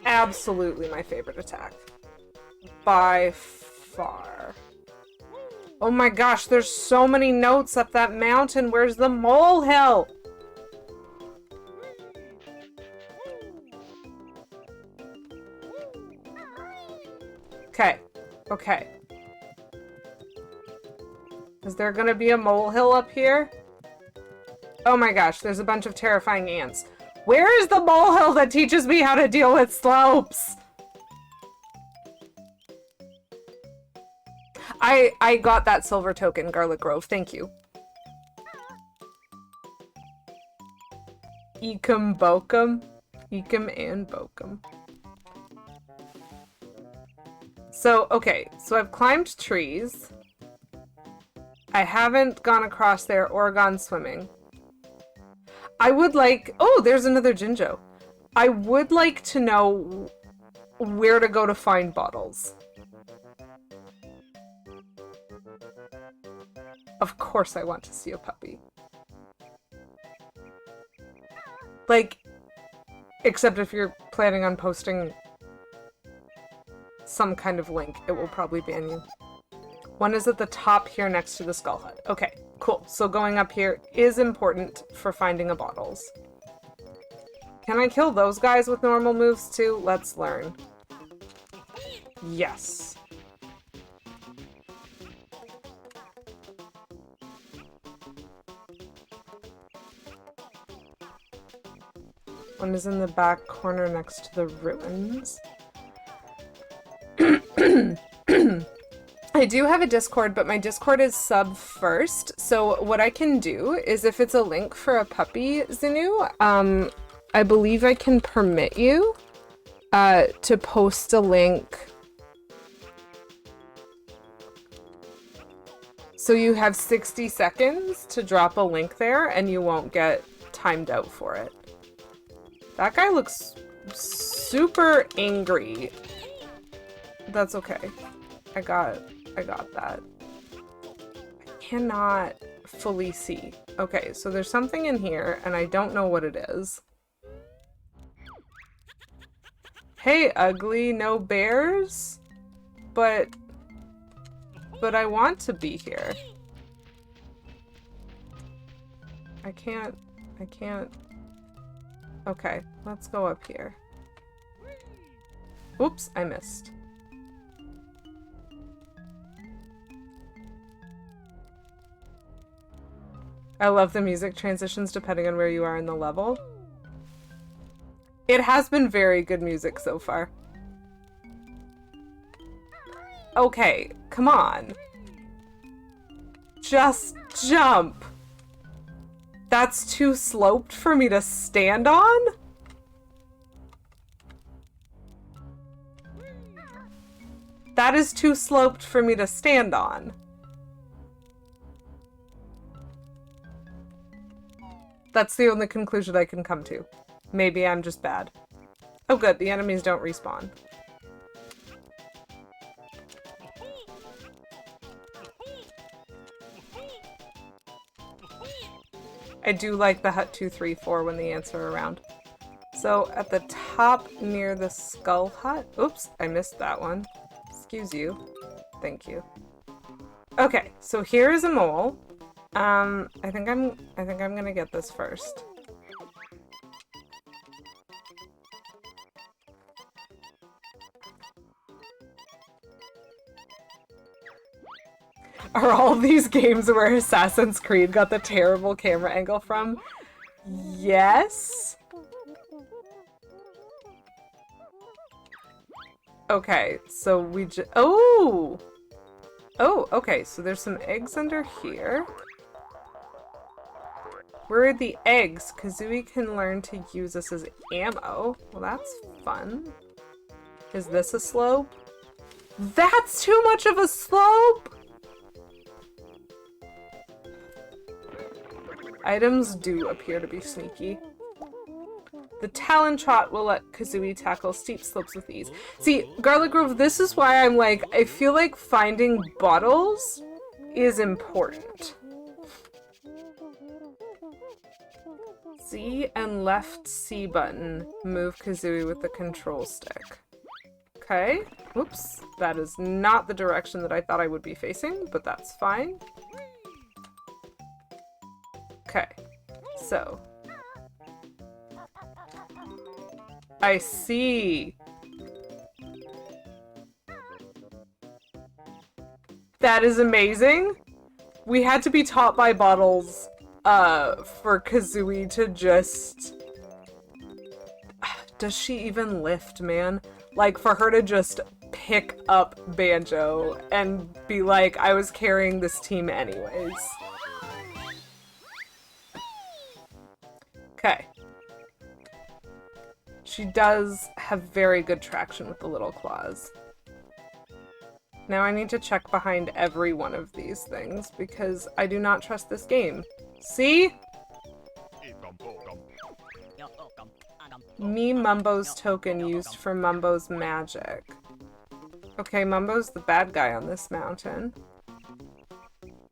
absolutely my favorite attack. By far. Oh my gosh, there's so many notes up that mountain. Where's the molehill? Okay. Okay. Is there gonna be a molehill up here? Oh my gosh, there's a bunch of terrifying ants. Where is the molehill that teaches me how to deal with slopes? I got that silver token, Garlic Grove. Thank you. Ekum Bokum. Ekum and Bokum. So, okay. So I've climbed trees. I haven't gone across there or gone swimming. I would like... Oh, there's another Jinjo. I would like to know where to go to find bottles. Of course I want to see a puppy. Like, except if you're planning on posting some kind of link, it will probably ban you. One is at the top here next to the skull hut. Okay, cool. So going up here is important for finding a bottles. Can I kill those guys with normal moves too? Let's learn. Yes. One is in the back corner next to the ruins. I do have a Discord, but my Discord is sub first. So what I can do is if it's a link for a puppy, Zanu, I believe I can permit you to post a link. So you have 60 seconds to drop a link there and you won't get timed out for it. That guy looks super angry. That's okay. I got that. I cannot fully see. Okay, so there's something in here, and I don't know what it is. Hey, ugly, no bears? But I want to be here. I can't. Okay, let's go up here. Oops, I missed. I love the music transitions depending on where you are in the level. It has been very good music so far. Okay, come on. Just jump. That's too sloped for me to stand on? That is too sloped for me to stand on. That's the only conclusion I can come to. Maybe I'm just bad. Oh good, the enemies don't respawn. I do like the hut 2, 3, 4 when the ants are around. So at the top near the skull hut... Oops, I missed that one. Excuse you. Thank you. Okay, so here is a mole. I think I'm gonna get this first. Are all these games where Assassin's Creed got the terrible camera angle from? Yes. Okay, so we just... Oh! Oh, okay, so there's some eggs under here. Where are the eggs? Kazooie can learn to use this as ammo. Well, that's fun. Is this a slope? That's too much of a slope! Items do appear to be sneaky. The Talon Trot will let Kazooie tackle steep slopes with ease. See, Garlic Grove, this is why I'm like, I feel like finding bottles is important. Z and left C button move Kazooie with the control stick. Okay. Oops. That is not the direction that I thought I would be facing, but that's fine. Okay. So. I see. That is amazing. We had to be taught by bottles for Kazooie to just... Does she even lift, man? Like, for her to just pick up Banjo and be like, I was carrying this team anyways. Okay. She does have very good traction with the little claws. Now I need to check behind every one of these things because I do not trust this game. See? Me Mumbo's token used for Mumbo's magic. Okay, Mumbo's the bad guy on this mountain.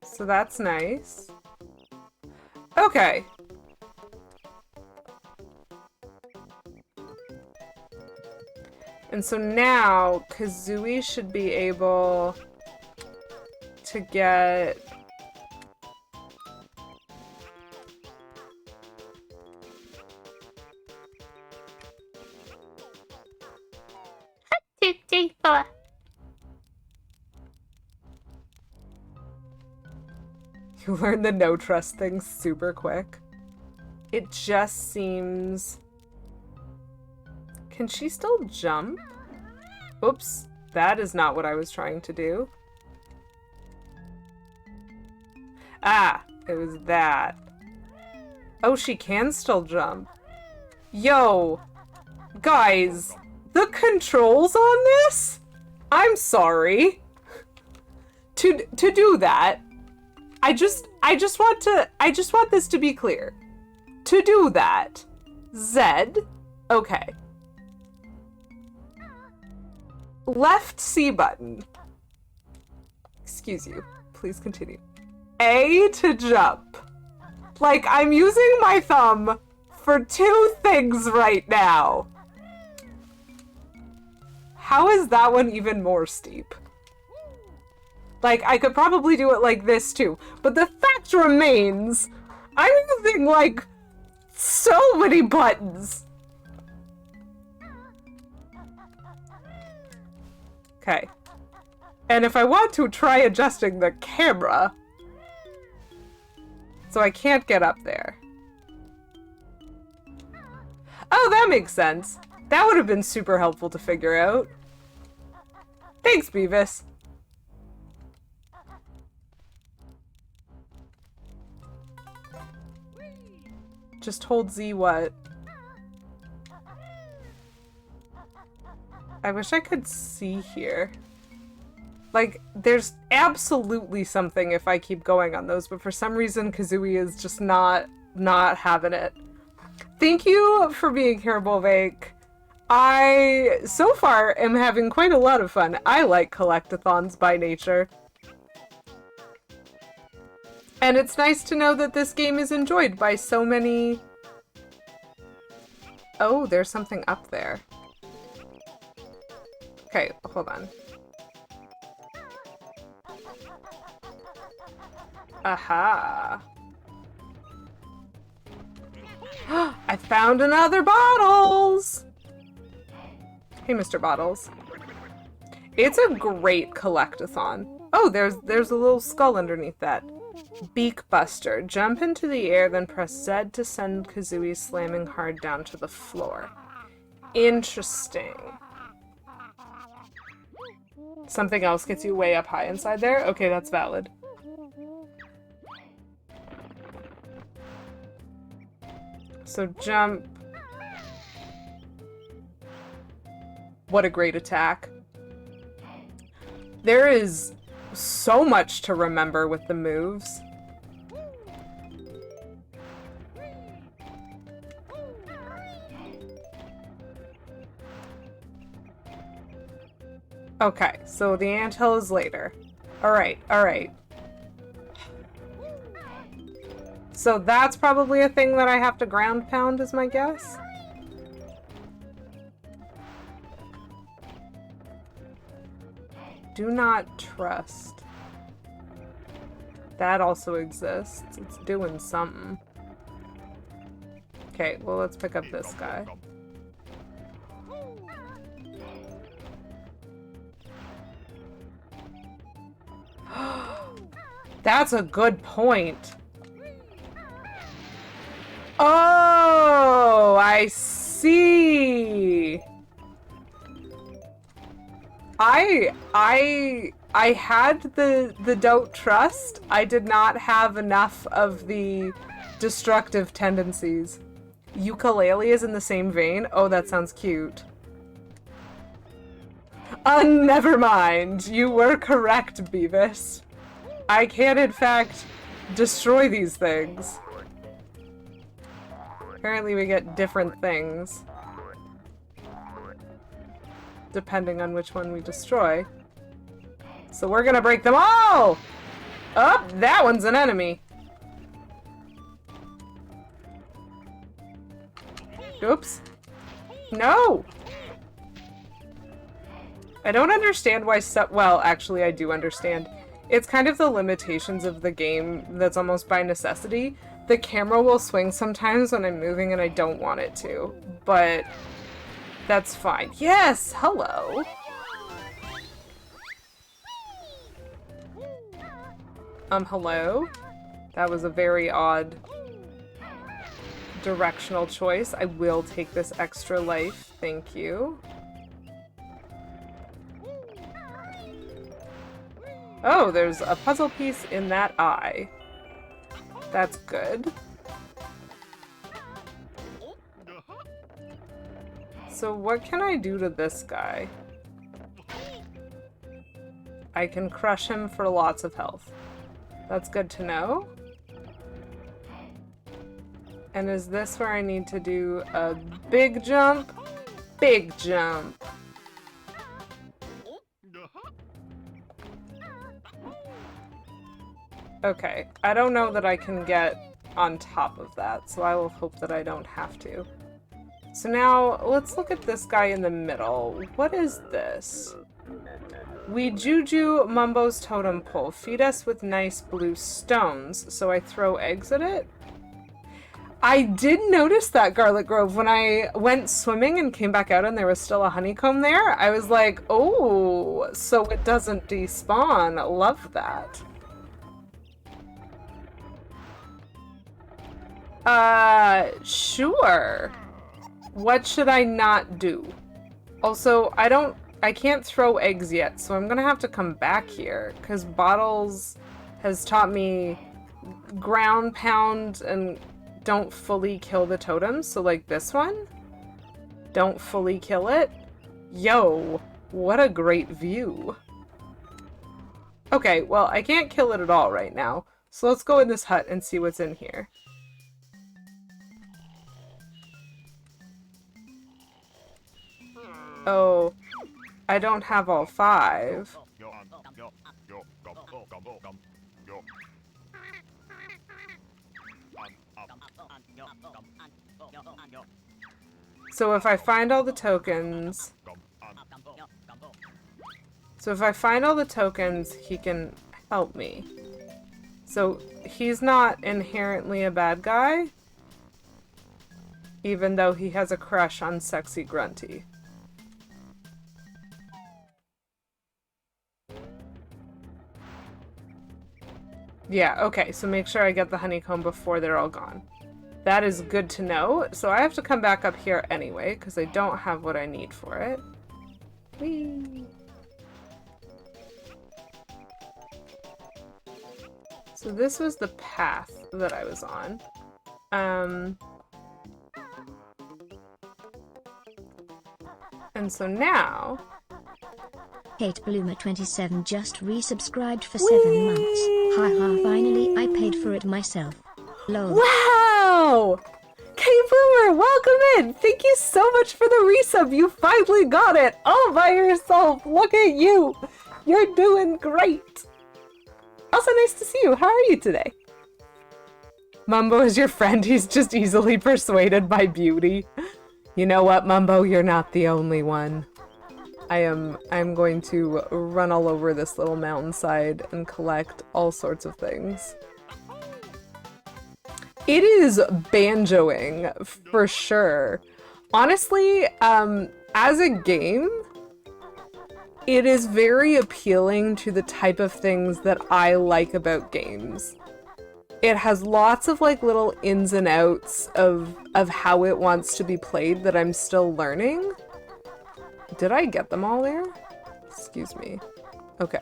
So that's nice. Okay. And so now Kazooie should be able to get... Two, three, four. You learn the no trust thing super quick. It just seems... Can she still jump? Oops, that is not what I was trying to do. Ah, it was that. Oh, she can still jump. Yo, guys, the controls on this? I'm sorry. To do that, I just want this to be clear. To do that, Z, okay. Left C button. Excuse you. Please continue. A to jump. Like, I'm using my thumb for two things right now. How is that one even more steep? Like, I could probably do it like this too. But the fact remains, I'm using, like, so many buttons. Okay. And if I want to try adjusting the camera, so I can't get up there. Oh, that makes sense. That would have been super helpful to figure out. Thanks, Beavis. Just hold Z what? I wish I could see here. Like, there's absolutely something if I keep going on those, but for some reason Kazooie is just not having it. Thank you for being here, Bolvake. I, so far, am having quite a lot of fun. I like collectathons by nature. And it's nice to know that this game is enjoyed by so many... Oh, there's something up there. Okay, hold on. Aha. I found another Bottles! Hey, Mr. Bottles. It's a great collectathon. Oh, there's a little skull underneath that. Beak Buster. Jump into the air, then press Z to send Kazooie slamming hard down to the floor. Interesting. Something else gets you way up high inside there? Okay, that's valid. So jump. What a great attack. There is so much to remember with the moves. Okay, so the anthill is later. Alright, alright. So that's probably a thing that I have to ground pound, is my guess? Do not trust. That also exists. It's doing something. Okay, well, let's pick up this guy. That's a good point. Oh, I see. I had the don't trust. I did not have enough of the destructive tendencies. Ukulele is in the same vein. Oh, that sounds cute. Never mind. You were correct, Beavis. I can, in fact, destroy these things. Apparently we get different things, depending on which one we destroy. So we're gonna break them all! Oh, that one's an enemy. Oops. No! I don't understand why well, actually I do understand. It's kind of the limitations of the game that's almost by necessity. The camera will swing sometimes when I'm moving and I don't want it to, but that's fine. Yes! Hello! Hello? That was a very odd directional choice. I will take this extra life. Thank you. Oh, there's a puzzle piece in that eye. That's good. So what can I do to this guy? I can crush him for lots of health. That's good to know. And is this where I need to do a big jump? Big jump. Okay, I don't know that I can get on top of that, so I will hope that I don't have to. So now, let's look at this guy in the middle. What is this? We juju Mumbo's totem pole. Feed us with nice blue stones. So I throw eggs at it? I did notice that, Garlic Grove. When I went swimming and came back out and there was still a honeycomb there, I was like, oh, so it doesn't despawn. Love that. Sure. What should I not do? Also, I can't throw eggs yet, so I'm gonna have to come back here, because Bottles has taught me ground pound and don't fully kill the totems, so like this one, don't fully kill it. Yo, what a great view. Okay, well, I can't kill it at all right now, so let's go in this hut and see what's in here. Oh, I don't have all 5. So if I find all the tokens... he can help me. So he's not inherently a bad guy, even though he has a crush on sexy Grunty. Yeah, okay, so make sure I get the honeycomb before they're all gone. That is good to know. So I have to come back up here anyway, because I don't have what I need for it. Whee! So this was the path that I was on. And so now... Kate Bloomer 27 just resubscribed for 7 months. Haha, finally I paid for it myself. Lol. Wow! Kate Boomer, welcome in. Thank you so much for the resub. You finally got it all by yourself. Look at you. You're doing great. Also nice to see you. How are you today? Mumbo is your friend. He's just easily persuaded by beauty. You know what, Mumbo? You're not the only one. I'm going to run all over this little mountainside and collect all sorts of things. It is banjoing for sure. Honestly, as a game, it is very appealing to the type of things that I like about games. It has lots of like little ins and outs of how it wants to be played that I'm still learning. Did I get them all there? Excuse me. Okay.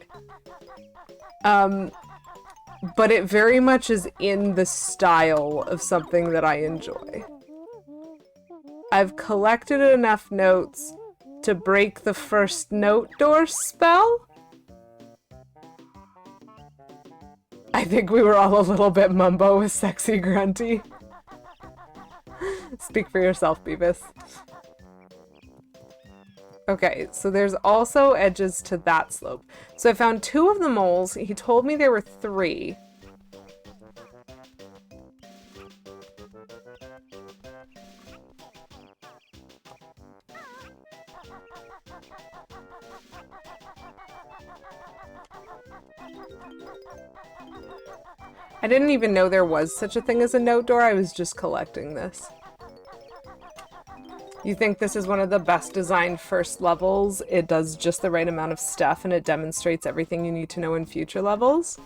But it very much is in the style of something that I enjoy. I've collected enough notes to break the first note door spell. I think we were all a little bit Mumbo with Sexy Grunty. Speak for yourself, Beavis. Okay, so there's also edges to that slope. So I found 2 of the moles. He told me there were 3. I didn't even know there was such a thing as a note door. I was just collecting this. You think this is one of the best designed first levels? It does just the right amount of stuff and it demonstrates everything you need to know in future levels?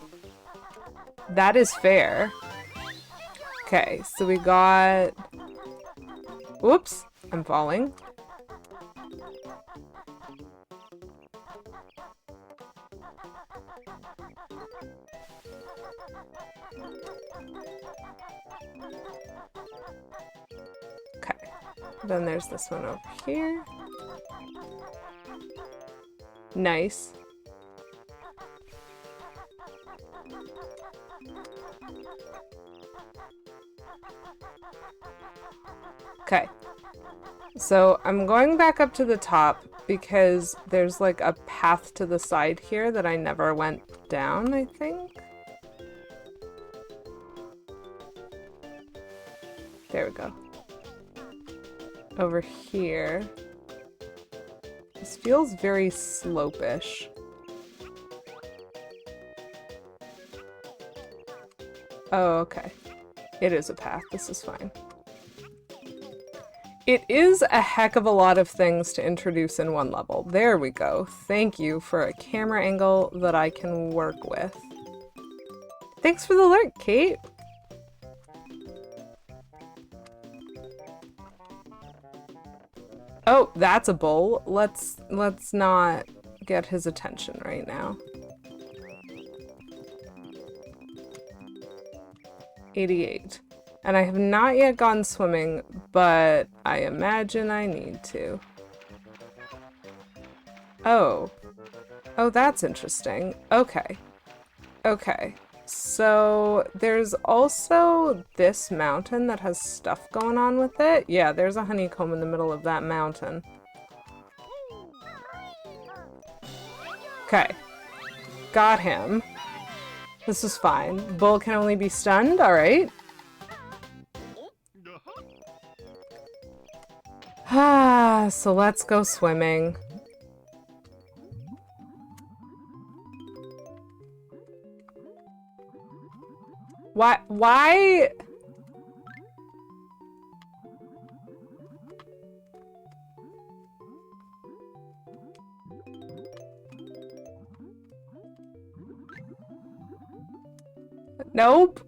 That is fair. Okay, so we got... Whoops, I'm falling. Then there's this one over here. Nice. Okay. So I'm going back up to the top because there's like a path to the side here that I never went down, I think. There we go. Over here. This feels very slope-ish. Oh, okay. It is a path. This is fine. It is a heck of a lot of things to introduce in one level. There we go. Thank you for a camera angle that I can work with. Thanks for the alert, Kate. Oh, that's a bull. Let's not get his attention right now. 88. And I have not yet gone swimming, but I imagine I need to. Oh. Oh, that's interesting. Okay. Okay. So there's also this mountain that has stuff going on with it. Yeah, there's a honeycomb in the middle of that mountain. Okay. Got him. This is fine. Bull can only be stunned? Alright. Ah, so let's go swimming. Why? Nope.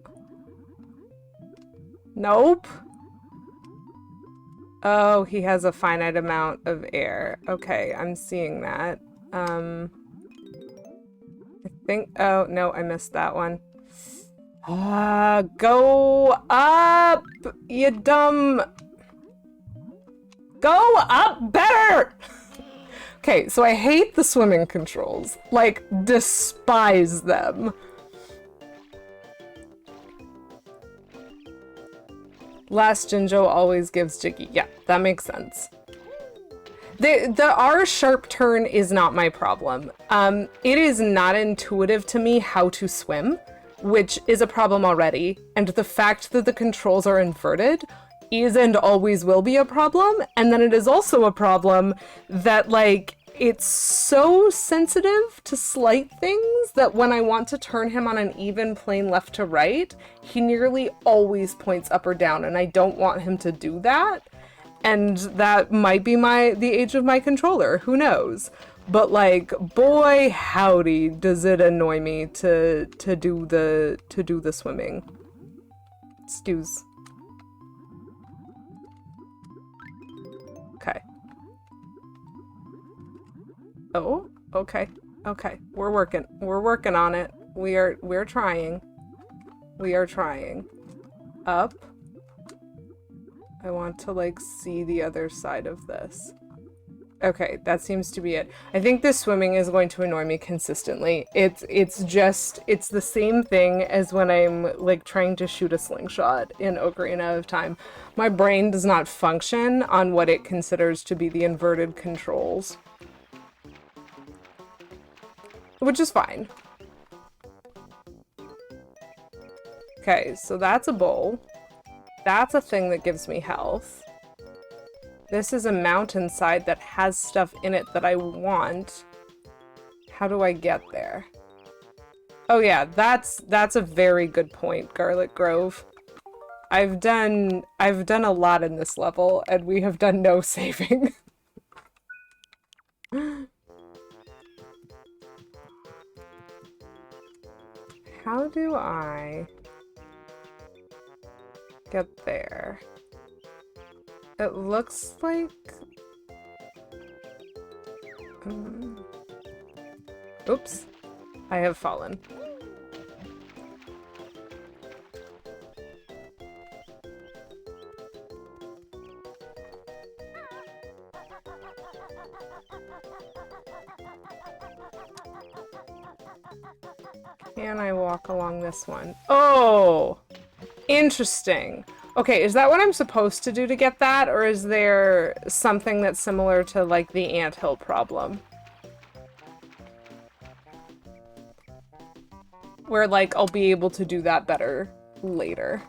Nope. Oh, he has a finite amount of air. Okay, I'm seeing that. I think, oh, no, I missed that one. Go up, you dumb. Go up better! Okay, so I hate the swimming controls. Like, despise them. Last Jinjo always gives Jiggy. Yeah, that makes sense. The R sharp turn is not my problem. It is not intuitive to me how to swim, which is a problem already. And the fact that the controls are inverted is and always will be a problem. And then it is also a problem that, like, it's so sensitive to slight things that when I want to turn him on an even plane left to right, he nearly always points up or down, and I don't want him to do that. And that might be the age of my controller, who knows? But, like, boy howdy does it annoy me to do the swimming. Stews. Okay. Oh, okay. Okay. We're working on it. We're trying. We are trying. Up. I want to, like, see the other side of this. Okay, that seems to be it. I think this swimming is going to annoy me consistently. It's the same thing as when I'm, like, trying to shoot a slingshot in Ocarina of Time. My brain does not function on what it considers to be the inverted controls. Which is fine. Okay, so that's a bowl. That's a thing that gives me health. This is a mountainside that has stuff in it that I want. How do I get there? Oh yeah, that's a very good point, Garlic Grove. I've done a lot in this level, and we have done no saving. How do I get there? It looks like... Oops. I have fallen. Can I walk along this one? Oh! Interesting. Okay, is that what I'm supposed to do to get that, or is there something that's similar to, like, the anthill problem? Where, like, I'll be able to do that better later.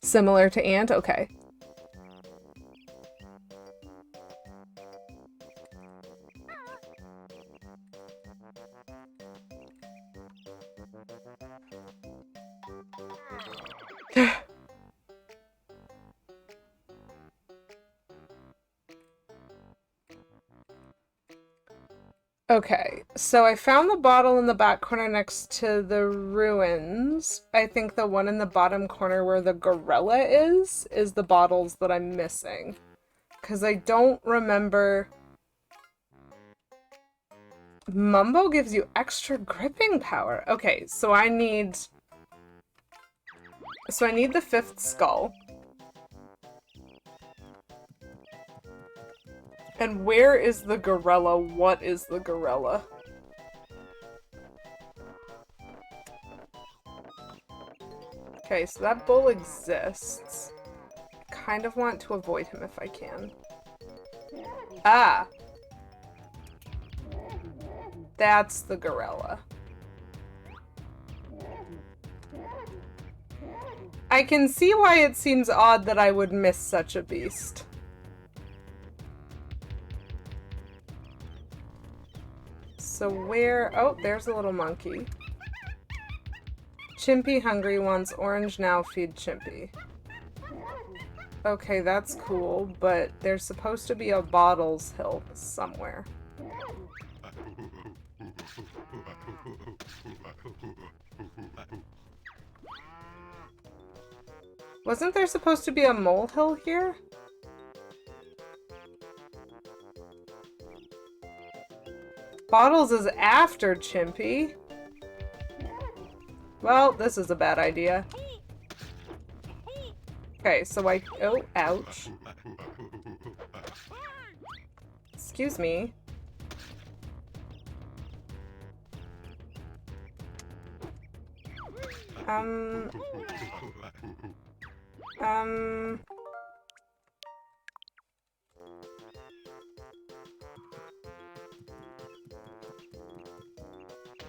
Similar to Ant? Okay. Okay, so I found the bottle in the back corner next to the ruins. I think the one in the bottom corner where the gorilla is the bottles that I'm missing. Because I don't remember... Mumbo gives you extra gripping power. Okay, so I need... So I need the 5th skull. And where is the gorilla? What is the gorilla? Okay, so that bull exists. Kind of want to avoid him if I can. Ah! That's the gorilla. I can see why it seems odd that I would miss such a beast. So where... Oh, there's a little monkey. Chimpy hungry wants orange now, feed Chimpy. Okay, that's cool, but there's supposed to be a Bottles Hill somewhere. Wasn't there supposed to be a molehill here? Bottles is after Chimpy. Well, this is a bad idea. Okay, so I... Oh, ouch. Excuse me. Um...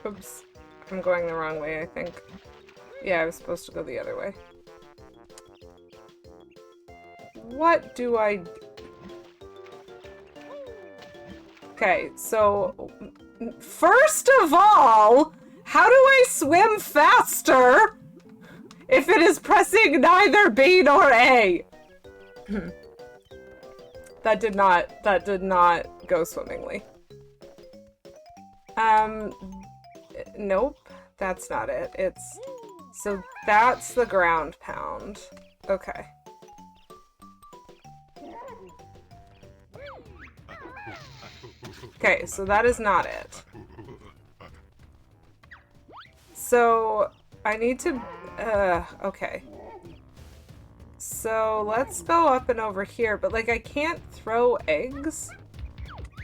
Oops. I'm going the wrong way, I think. Yeah, I was supposed to go the other way. What do I... Okay, so... First of all, how do I swim faster if it is pressing neither B nor A? That did not go swimmingly. Nope, that's not it. So that's the ground pound. Okay. Okay, so that is not it. So I need to, okay. So let's go up and over here, but like I can't throw eggs.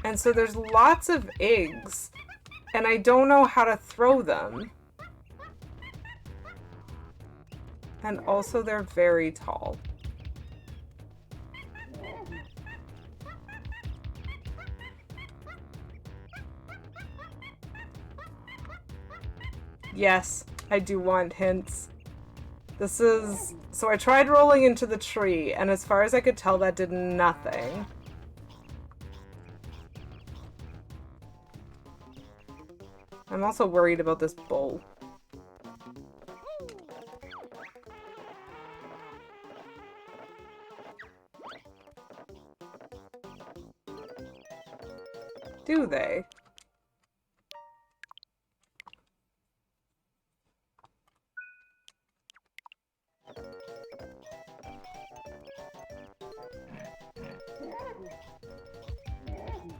And so there's lots of eggs. And I don't know how to throw them. And also they're very tall. Yes, I do want hints. This is... So I tried rolling into the tree, and as far as I could tell, that did nothing. I'm also worried about this bowl. Do they?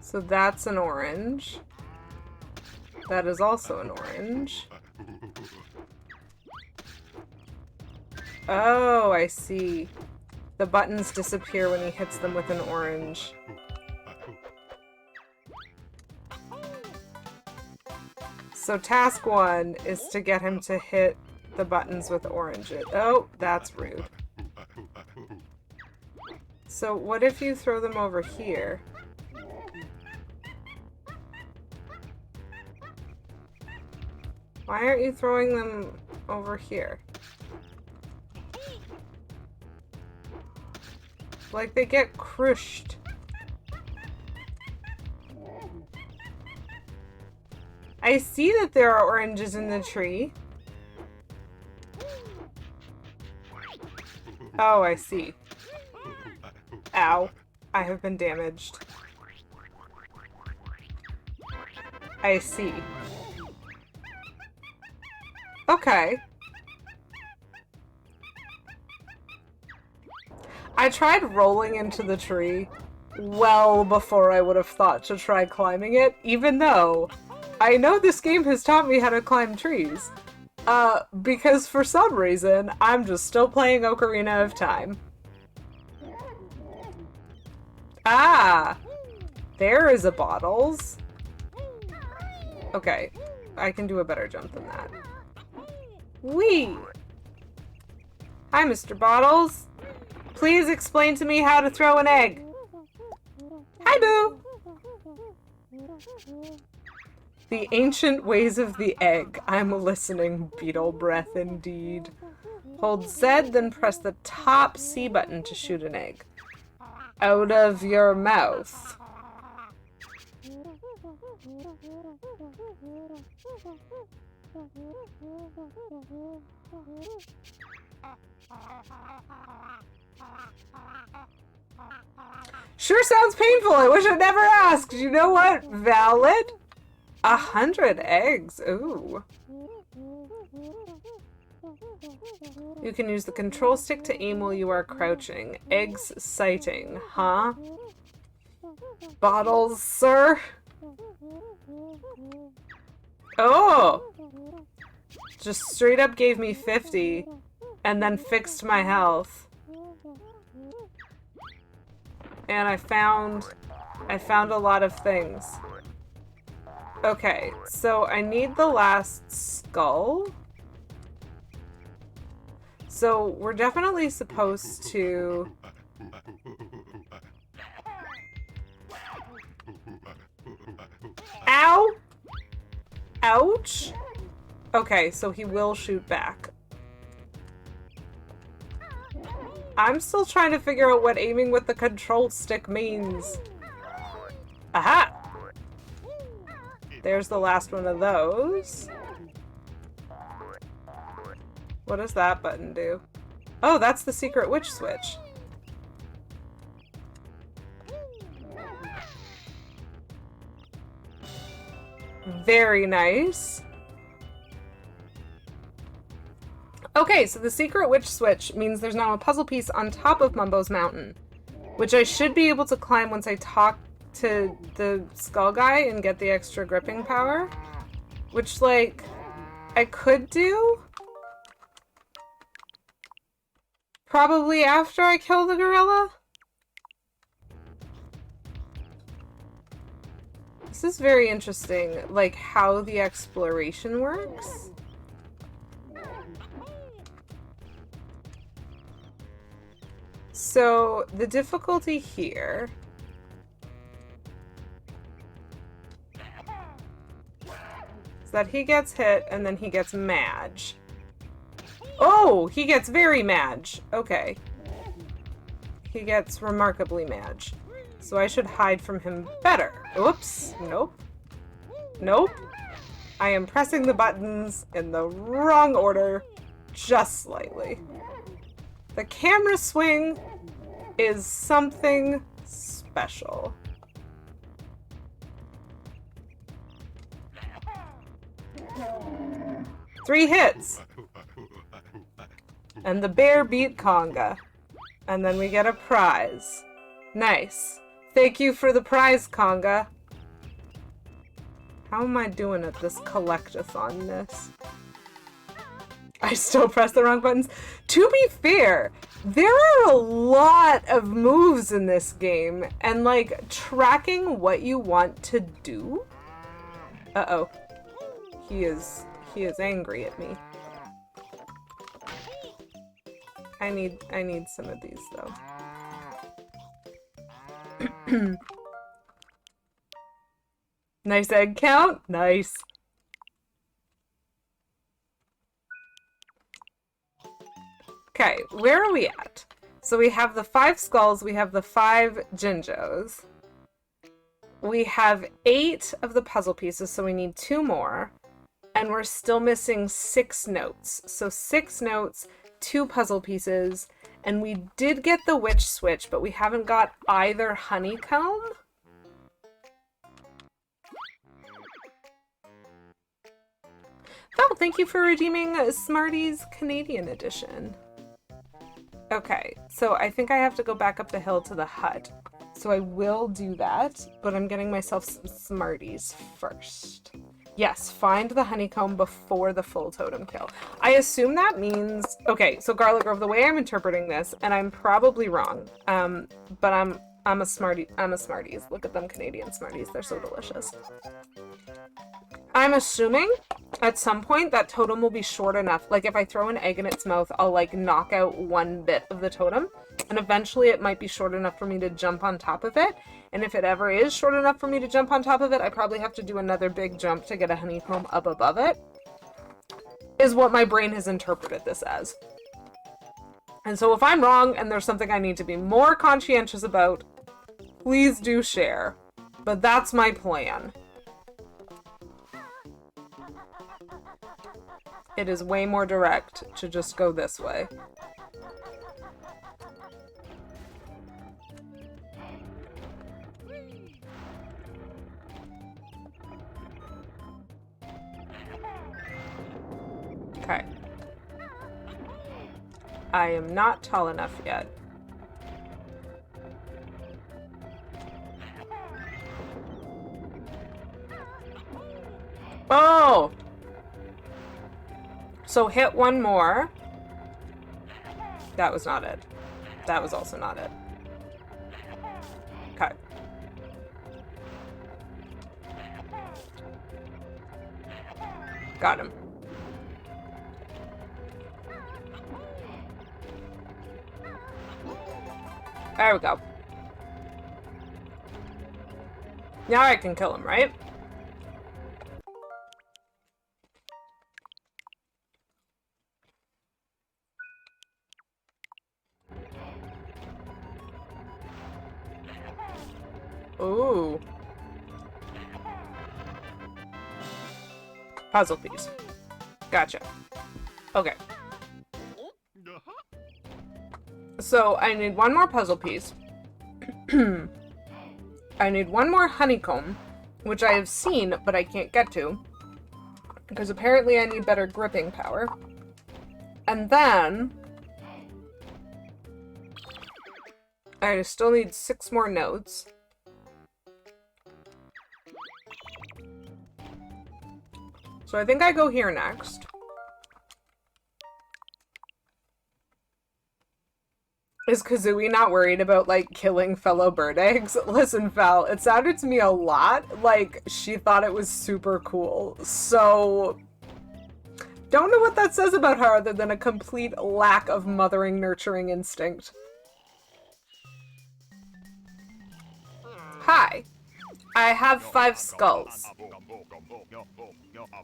So that's an orange. That is also an orange. Oh, I see. The buttons disappear when he hits them with an orange. So task 1 is to get him to hit the buttons with oranges. Oh, that's rude. So what if you throw them over here? Why aren't you throwing them over here? Like they get crushed. I see that there are oranges in the tree. Oh, I see. Ow. I have been damaged. I see. Okay. I tried rolling into the tree well before I would have thought to try climbing it, even though I know this game has taught me how to climb trees. Because for some reason, I'm just still playing Ocarina of Time. Ah! There is a bottles. Okay, I can do a better jump than that. Whee! Hi, Mr. Bottles. Please explain to me how to throw an egg. Hi, Boo! The ancient ways of the egg. I'm listening, beetle breath indeed. Hold Z, then press the top C button to shoot an egg. Out of your mouth. Sure sounds painful. I wish I'd never asked. You know what? Valid? 100 eggs. Ooh. You can use the control stick to aim while you are crouching. Eggs sighting. Huh? Bottles, sir? Oh! Just straight up gave me 50 and then fixed my health. And I found a lot of things. Okay, so I need the last skull. So we're definitely supposed to... Ow! Ouch! Okay, so he will shoot back. I'm still trying to figure out what aiming with the control stick means. Aha! There's the last one of those. What does that button do? Oh, that's the secret witch switch. Very nice. Okay, so the secret witch switch means there's now a puzzle piece on top of Mumbo's mountain, which I should be able to climb once I talk to the skull guy and get the extra gripping power, which, like, I could do probably after I kill the gorilla. This is very interesting, like, how the exploration works. So, the difficulty here is that he gets hit and then he gets Madge. Oh, he gets very Madge. Okay. He gets remarkably Madge. So I should hide from him better. Oops. Nope. Nope. I am pressing the buttons in the wrong order, just slightly. The camera swing is something special. Three hits. And the bear beat Conga. And then we get a prize. Nice. Thank you for the prize, Conga. How am I doing at this collectathon-ness? I still press the wrong buttons. To be fair, there are a lot of moves in this game, and like tracking what you want to do. Uh-oh. He is angry at me. I need some of these though. Nice egg count. Nice. Okay, where are we at? So we have the 5 skulls, we have the 5 Jinjos. We have 8 of the puzzle pieces, so we need 2 more. And we're still missing 6 notes. So 6 notes, 2 puzzle pieces, and we did get the witch switch, but we haven't got either honeycomb. Oh, thank you for redeeming Smarties Canadian edition. Okay, so I think I have to go back up the hill to the hut. So I will do that, but I'm getting myself some Smarties first. Yes, find the honeycomb before the full totem kill. I assume that means... Okay, so Garlic Grove, the way I'm interpreting this, and I'm probably wrong, but I'm a Smarties. Look at them Canadian Smarties. They're so delicious. I'm assuming at some point that totem will be short enough. Like if I throw an egg in its mouth, I'll like knock out one bit of the totem. And eventually it might be short enough for me to jump on top of it. And if it ever is short enough for me to jump on top of it, I probably have to do another big jump to get a honeycomb up above it. Is what my brain has interpreted this as. And so if I'm wrong and there's something I need to be more conscientious about, please do share. But that's my plan. It is way more direct to just go this way. Okay. I am not tall enough yet. Oh! So hit one more. That was not it. That was also not it. Okay. Got him. There we go. Now I can kill him, right? Ooh. Puzzle piece. Gotcha. Okay. So I need one more puzzle piece. I need one more honeycomb, which I have seen, but I can't get to. Because apparently I need better gripping power. And then I still need 6 more notes. So I think I go here next. Is Kazooie not worried about, like, killing fellow bird eggs? Listen, Val, it sounded to me a lot like she thought it was super cool. So, don't know what that says about her other than a complete lack of mothering, nurturing instinct. Hi. I have 5 skulls.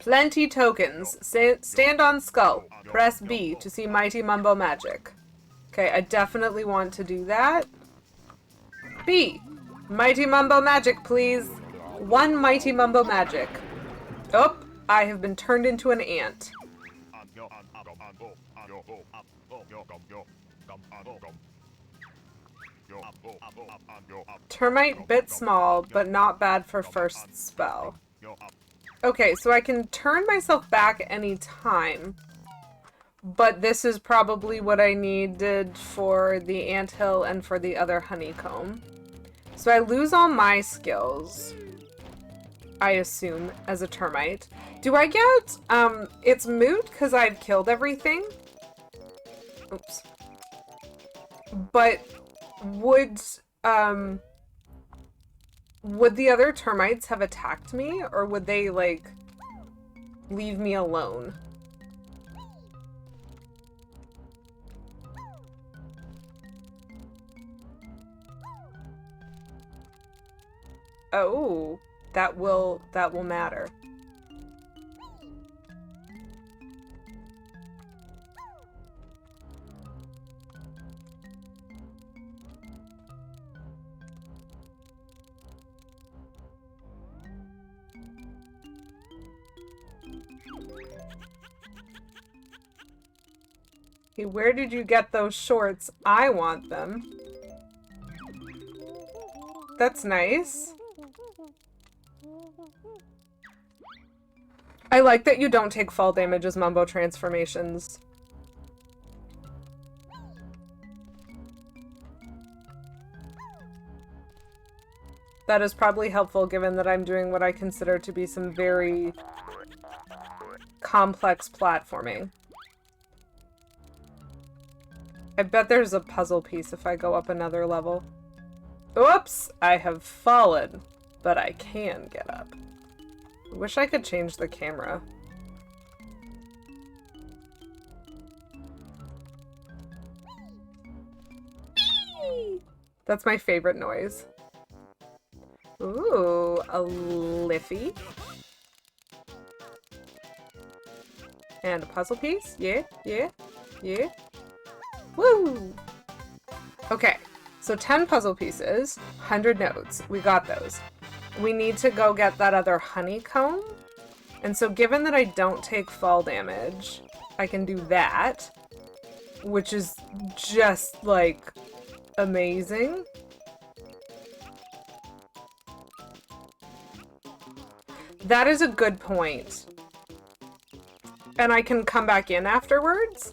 Plenty tokens. Stand on skull. Press B to see Mighty Mumbo magic. Okay, I definitely want to do that. B. Mighty Mumbo magic, please. 1 Mighty Mumbo magic. Oh, I have been turned into an ant. Termite bit small, but not bad for first spell. Okay, so I can turn myself back any time. But this is probably what I needed for the anthill and for the other honeycomb. So I lose all my skills, I assume, as a termite. Do I get, it's moot because I've killed everything? Oops. But would the other termites have attacked me? Or would they, like, leave me alone? Oh, that will matter. Hey, where did you get those shorts? I want them. That's nice. I like that you don't take fall damage as Mumbo transformations. That is probably helpful given that I'm doing what I consider to be some very complex platforming. I bet there's a puzzle piece if I go up another level. Oops! I have fallen, but I can get up. I wish I could change the camera. That's my favorite noise. Ooh, a Liffy. And a puzzle piece. Yeah, yeah, yeah. Woo! Okay, so 10 puzzle pieces, 100 nodes. We got those. We need to go get that other honeycomb. And so given that I don't take fall damage, I can do that. Which is just, like, amazing. That is a good point. And I can come back in afterwards,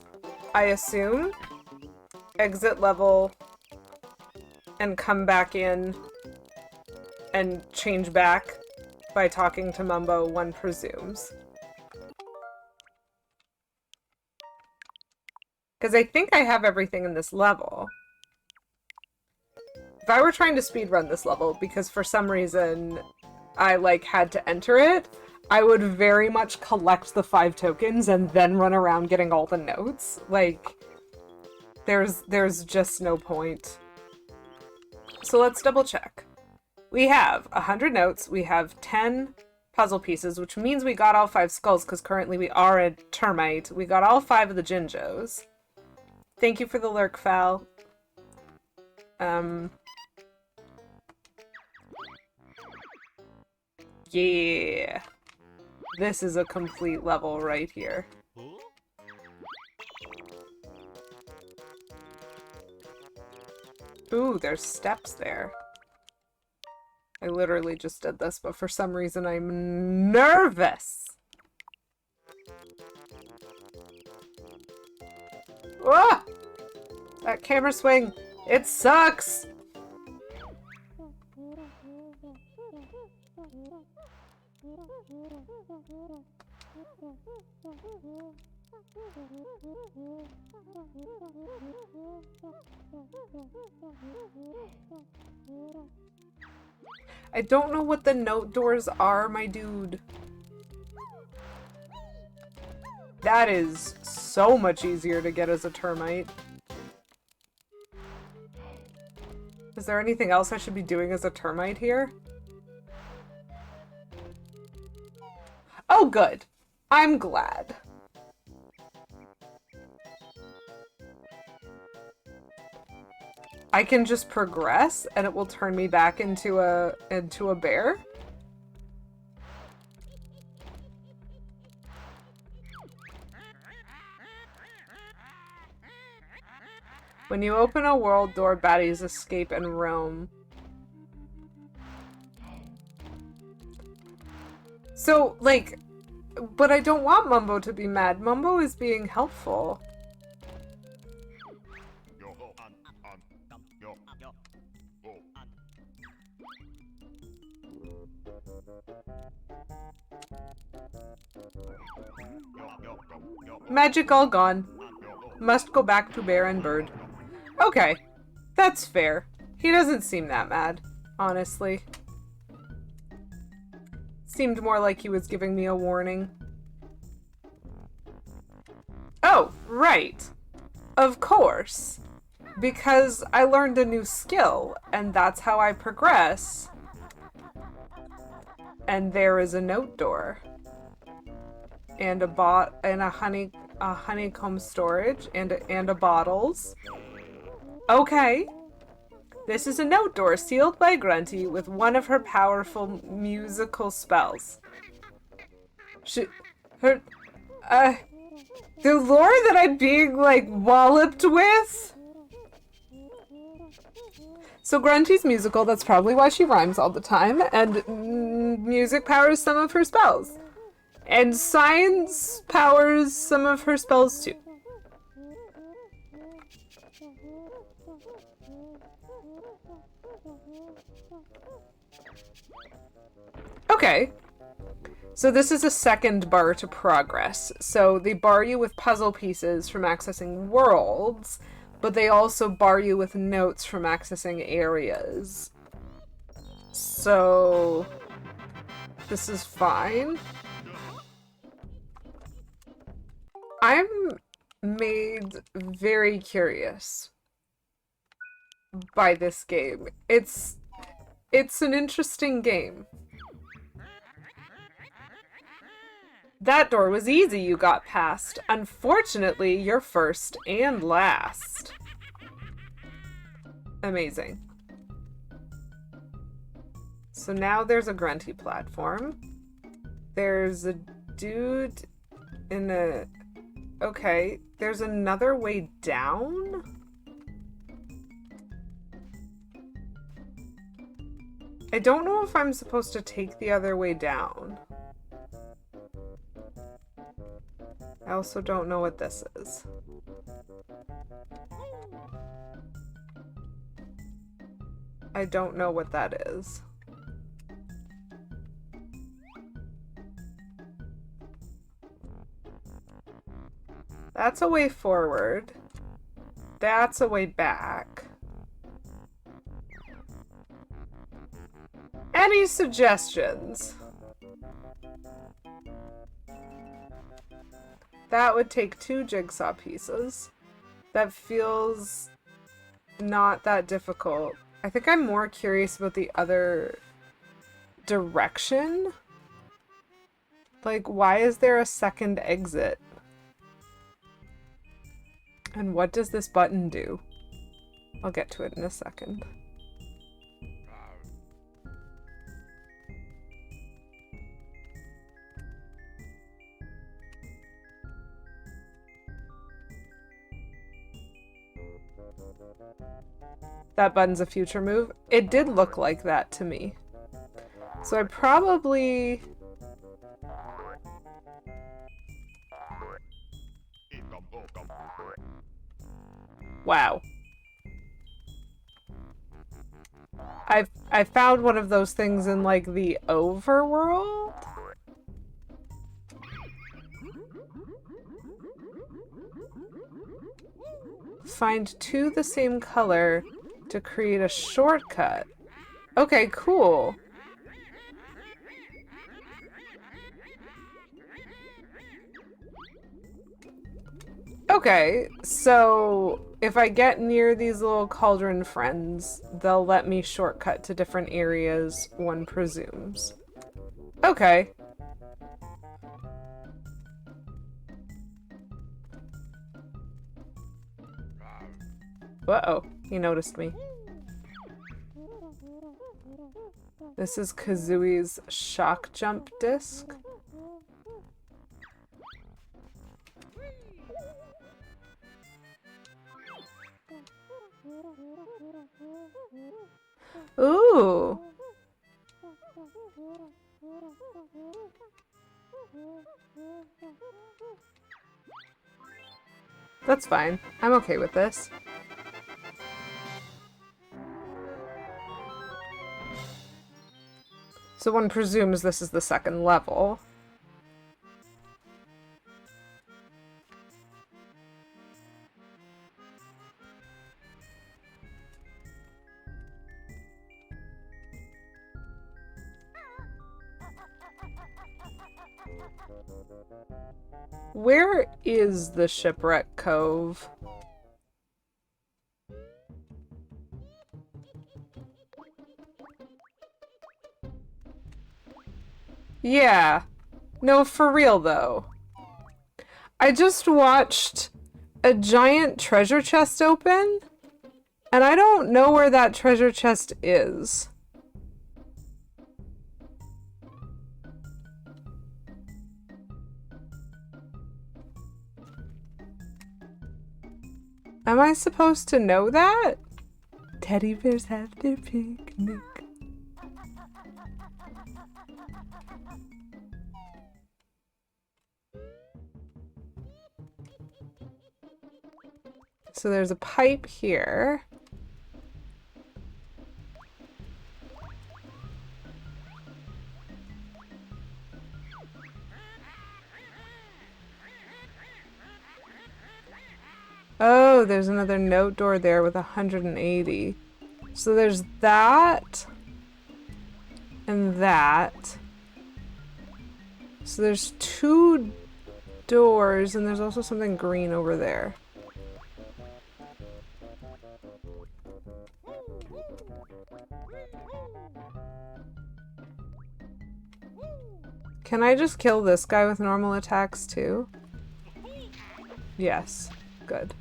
I assume. Exit level and come back in and change back by talking to Mumbo, one presumes. Because I think I have everything in this level. If I were trying to speedrun this level, because for some reason I, like, had to enter it, I would very much collect the 5 tokens and then run around getting all the notes. Like, there's just no point. So let's double check. We have 100 notes. We have 10 puzzle pieces, which means we got all 5 skulls because currently we are a termite. We got all 5 of the Jinjos. Thank you for the lurk, Fal. Yeah. This is a complete level right here. Ooh, there's steps there. I literally just did this, but for some reason I'm nervous. Ah! That camera swing, it sucks! I don't know what the note doors are, my dude. That is so much easier to get as a termite. Is there anything else I should be doing as a termite here? Oh, good. I'm glad. I can just progress and it will turn me back into a bear? When you open a world door, baddies escape and roam. So, like, but I don't want Mumbo to be mad. Mumbo is being helpful. Magic all gone. Must go back to bear and bird. Okay, that's fair. He doesn't seem that mad, honestly. Seemed more like he was giving me a warning. Oh, right. Of course. Because I learned a new skill, and that's how I progress. And there is a note door. And a honeycomb storage and a bottles. Okay. This is a note door sealed by Grunty with one of her powerful musical spells. The lore that I'm being, like, walloped with? So Grunty's musical, that's probably why she rhymes all the time, and music powers some of her spells. And science powers some of her spells too. Okay. So this is a second bar to progress. So they bar you with puzzle pieces from accessing worlds, but they also bar you with notes from accessing areas. So this is fine. I'm made very curious by this game. It's an interesting game. That door was easy you got past. Unfortunately, you're first and last. Amazing. So now there's a Grunty platform. There's a dude in a... Okay, there's another way down? I don't know if I'm supposed to take the other way down. I also don't know what this is. I don't know what that is. That's a way forward. That's a way back. Any suggestions? That would take 2 jigsaw pieces. That feels not that difficult. I think I'm more curious about the other direction. Like, why is there a second exit? And what does this button do? I'll get to it in a second. That button's a future move. It did look like that to me. So I probably... Wow. I found one of those things in like the overworld? Find two the same color to create a shortcut. Okay, cool. Okay, so if I get near these little cauldron friends, they'll let me shortcut to different areas, one presumes. Okay. Uh-oh, he noticed me. This is Kazooie's shock jump disc. Ooh. That's fine. I'm okay with this. So one presumes this is the second level. Where is the Shipwreck Cove? Yeah. No, for real though. I just watched a giant treasure chest open, and I don't know where that treasure chest is. Am I supposed to know that? Teddy bears have their picnic. So there's a pipe here. Oh, there's another note door there with 180. So there's that. And that. So there's two doors, and there's also something green over there. Can I just kill this guy with normal attacks too? Yes. Good.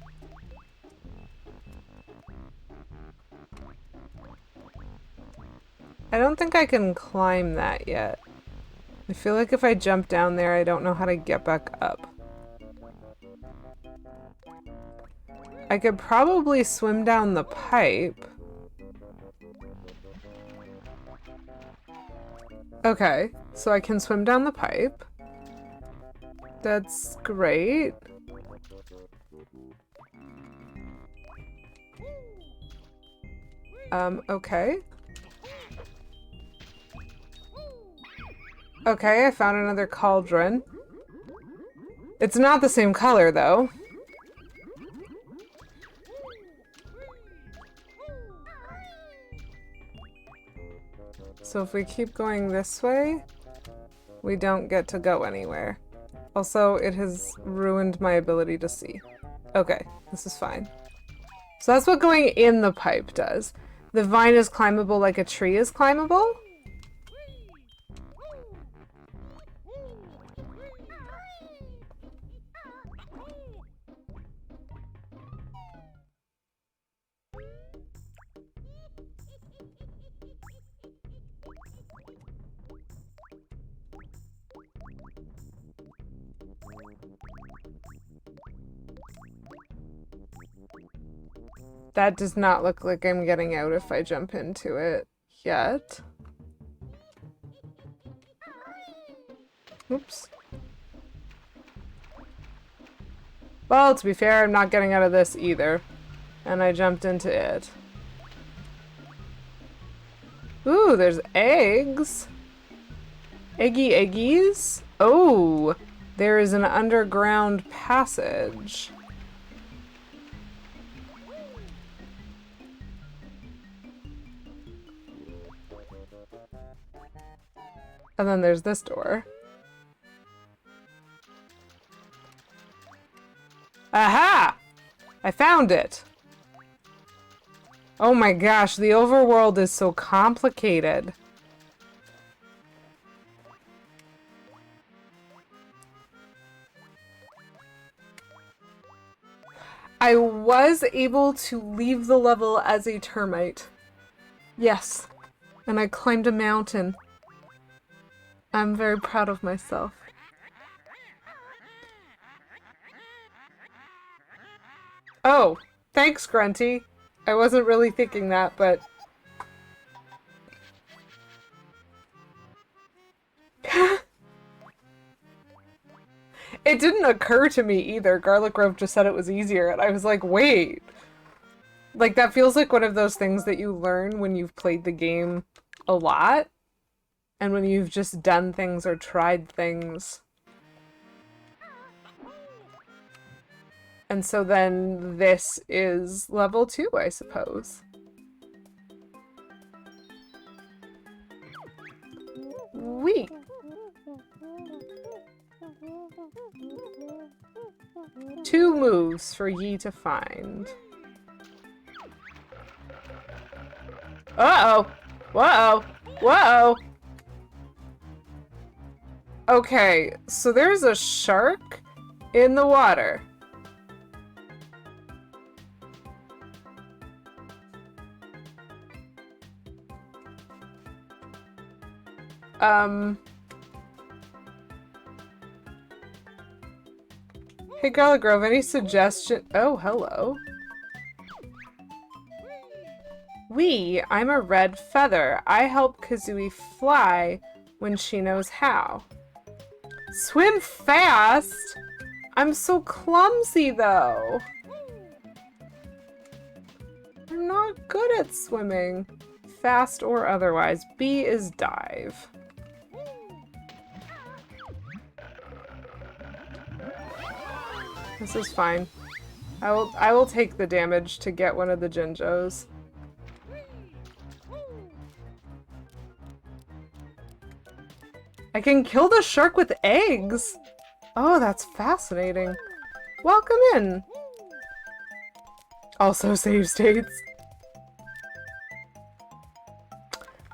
I don't think I can climb that yet. I feel like if I jump down there, I don't know how to get back up. I could probably swim down the pipe. Okay, so I can swim down the pipe. That's great. Okay. Okay, I found another cauldron. It's not the same color, though. So if we keep going this way, we don't get to go anywhere. Also, it has ruined my ability to see. Okay, this is fine. So that's what going in the pipe does. The vine is climbable like a tree is climbable? That does not look like I'm getting out if I jump into it yet. Oops. Well, to be fair, I'm not getting out of this either. And I jumped into it. Ooh, there's eggs. Eggy eggies? Oh, there is an underground passage. And then there's this door. Aha! I found it! Oh my gosh, the overworld is so complicated. I was able to leave the level as a termite. Yes. And I climbed a mountain. I'm very proud of myself. Oh, thanks, Grunty. I wasn't really thinking that, but... It didn't occur to me either. Garlic Grove just said it was easier, and I was like, wait. Like, that feels like one of those things that you learn when you've played the game a lot. And when you've just done things or tried things. And so then this is level 2, I suppose. Wee. Two moves for ye to find. Uh-oh! Whoa! Whoa! Okay, so there's a shark in the water. Hey, Garlic Grove, any suggestion? Oh, hello. I'm a red feather. I help Kazooie fly when she knows how. Swim fast? I'm so clumsy, though. I'm not good at swimming, fast or otherwise. B is dive. This is fine. I will take the damage to get one of the Jinjos. I can kill the shark with eggs! Oh, that's fascinating. Welcome in. Also save states.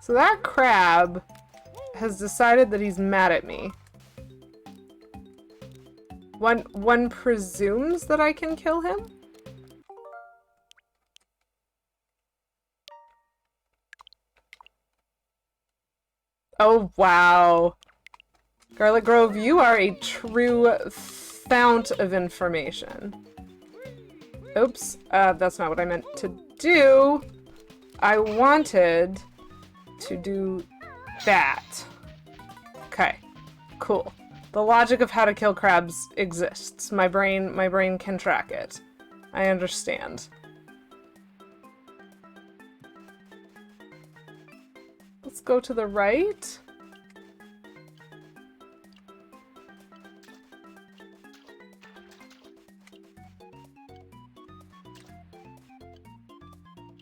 So that crab has decided that he's mad at me. One presumes that I can kill him? Oh, wow. Garlic Grove, you are a true fount of information. Oops, that's not what I meant to do. I wanted to do that. Okay, cool. The logic of how to kill crabs exists. My brain can track it. I understand. Let's go to the right.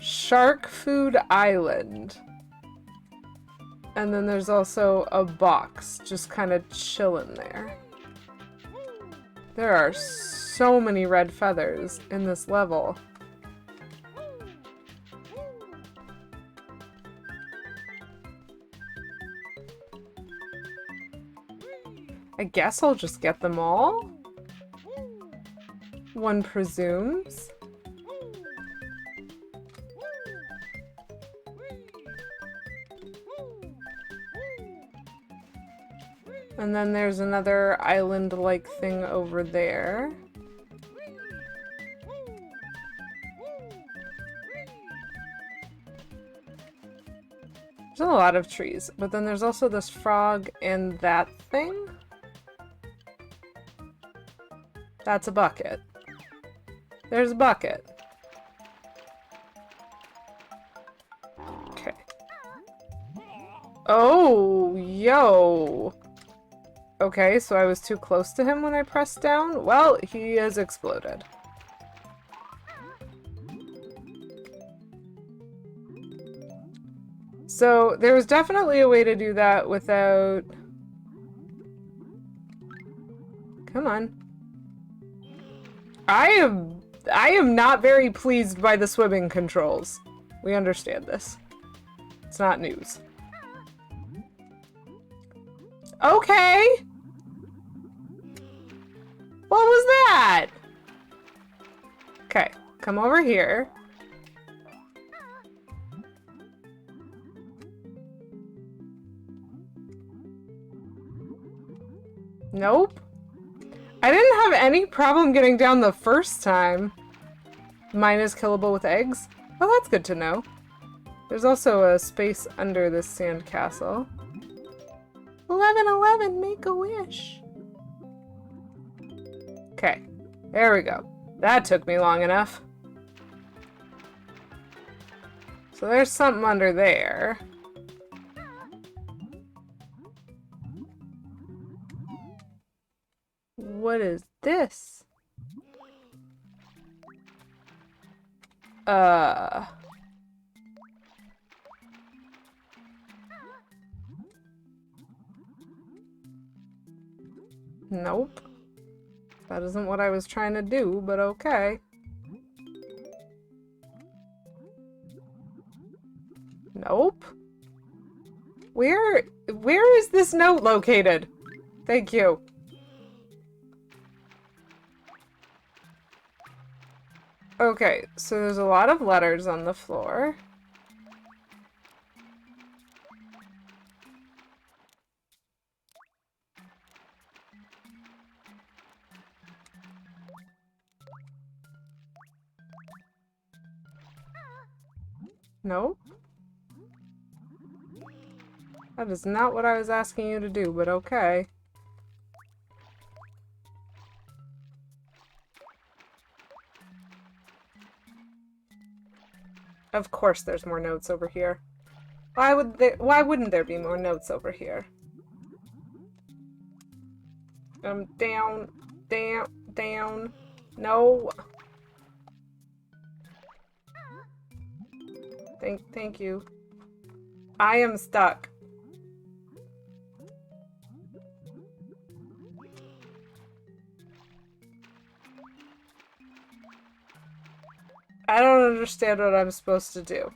Shark Food Island. And then there's also a box just kind of chilling there. There are so many red feathers in this level. I guess I'll just get them all. One presumes. And then there's another island-like thing over there. There's a lot of trees, but then there's also this frog and that thing. That's a bucket. There's a bucket. Okay. Oh, yo. Okay, so I was too close to him when I pressed down? Well, he has exploded. So, there was definitely a way to do that without... Come on. I am not very pleased by the swimming controls. We understand this. It's not news. Okay! What was that? Okay, come over here. Nope. I didn't have any problem getting down the first time. Mine is killable with eggs. Well, that's good to know. There's also a space under this sandcastle. 1111, make a wish. Okay, there we go. That took me long enough. So there's something under there. What is this? Nope. That isn't what I was trying to do, but okay. Nope. Where is this note located? Thank you. Okay, so there's a lot of letters on the floor. Nope. That is not what I was asking you to do, but okay. Of course there's more notes over here. Why wouldn't there be more notes over here? Down, down, down. No. Thank you. I am stuck. I don't understand what I'm supposed to do.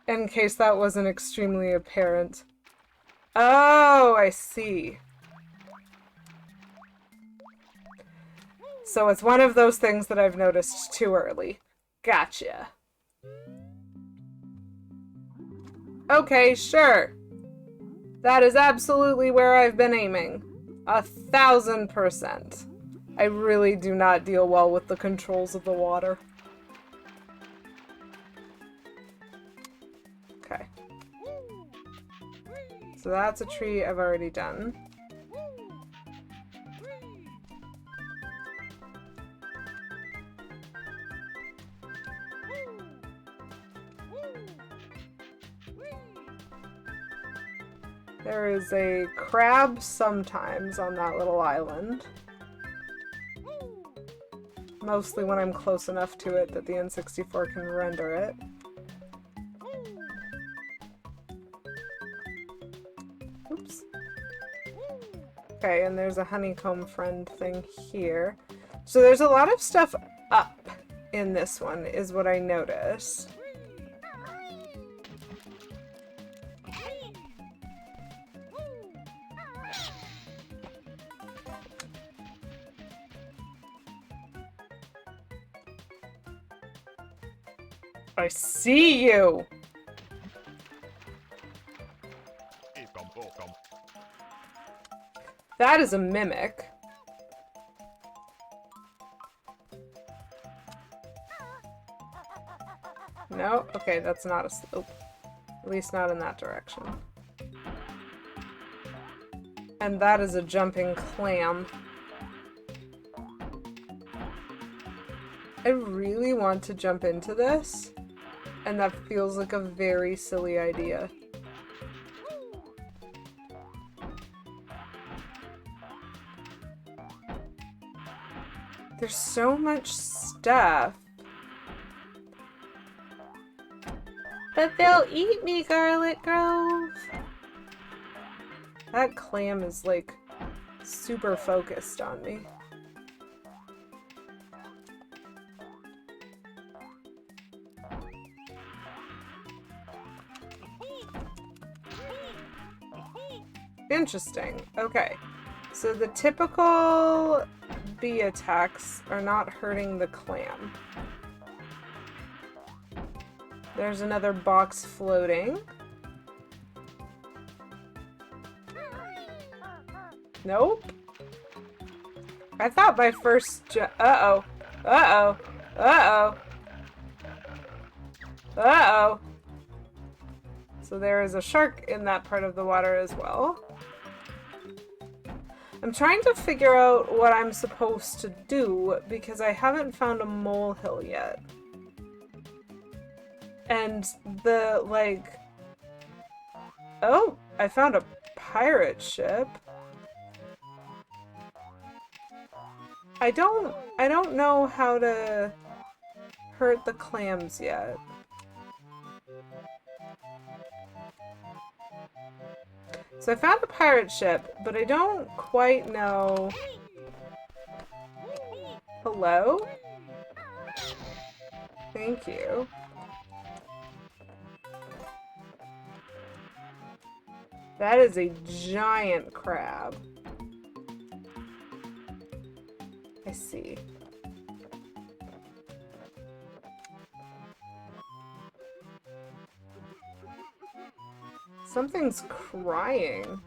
In case that wasn't extremely apparent. Oh, I see. So it's one of those things that I've noticed too early. Gotcha. Okay, sure. That is absolutely where I've been aiming. 1000%. I really do not deal well with the controls of the water. Okay. So that's a tree I've already done. There is a crab sometimes on that little island. Mostly when I'm close enough to it that the N64 can render it. Oops. Okay, and there's a honeycomb friend thing here. So there's a lot of stuff up in this one, is what I noticed. I see you! That is a mimic. No? Okay, that's not a slope. At least not in that direction. And that is a jumping clam. I really want to jump into this, and that feels like a very silly idea. There's so much stuff. But they'll eat me, Garlic Grove. That clam is like super focused on me. Interesting. Okay. So the typical bee attacks are not hurting the clam. There's another box floating. Nope. I thought my first uh-oh. Uh-oh. Uh-oh. Uh-oh. So there is a shark in that part of the water as well. I'm trying to figure out what I'm supposed to do because I haven't found a molehill yet. And the, like... Oh, I found a pirate ship. I don't know how to hurt the clams yet. So I found the pirate ship, but I don't quite know... Hello? Thank you. That is a giant crab. I see. Something's crying.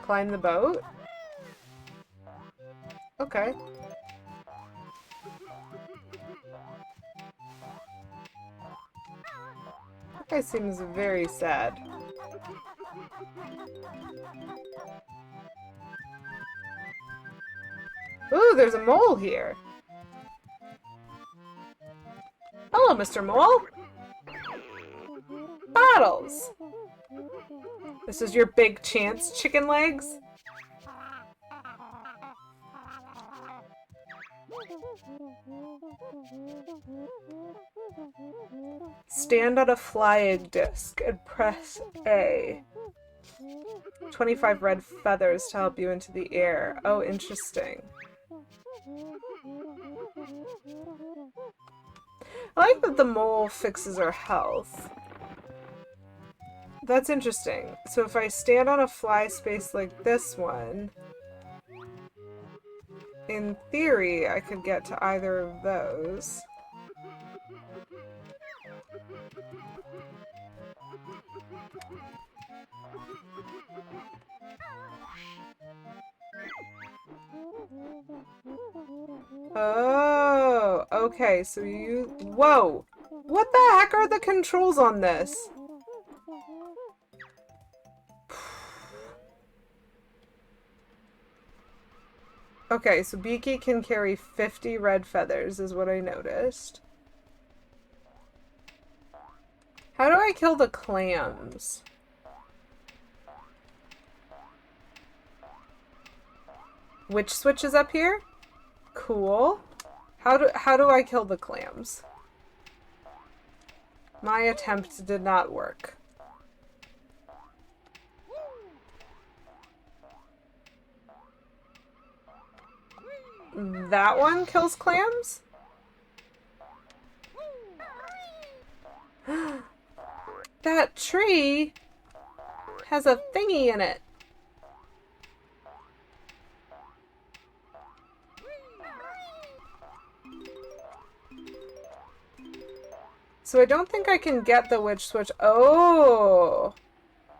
Climb the boat? Okay. That guy seems very sad. Ooh, there's a mole here. Hello, Mr. Mole. Bottles. This is your big chance, chicken legs. Stand on a flying disc and press A. 25 red feathers to help you into the air. Oh, interesting. I like that the mole fixes her health. That's interesting. So if I stand on a fly space like this one, in theory, I could get to either of those. Oh, okay, so you... Whoa! What the heck are the controls on this? Okay, so Beaky can carry 50 red feathers, is what I noticed. How do I kill the clams? Which switch is up here? Cool. How do I kill the clams? My attempt did not work. That one kills clams? That tree has a thingy in it. So I don't think I can get the witch switch. Oh!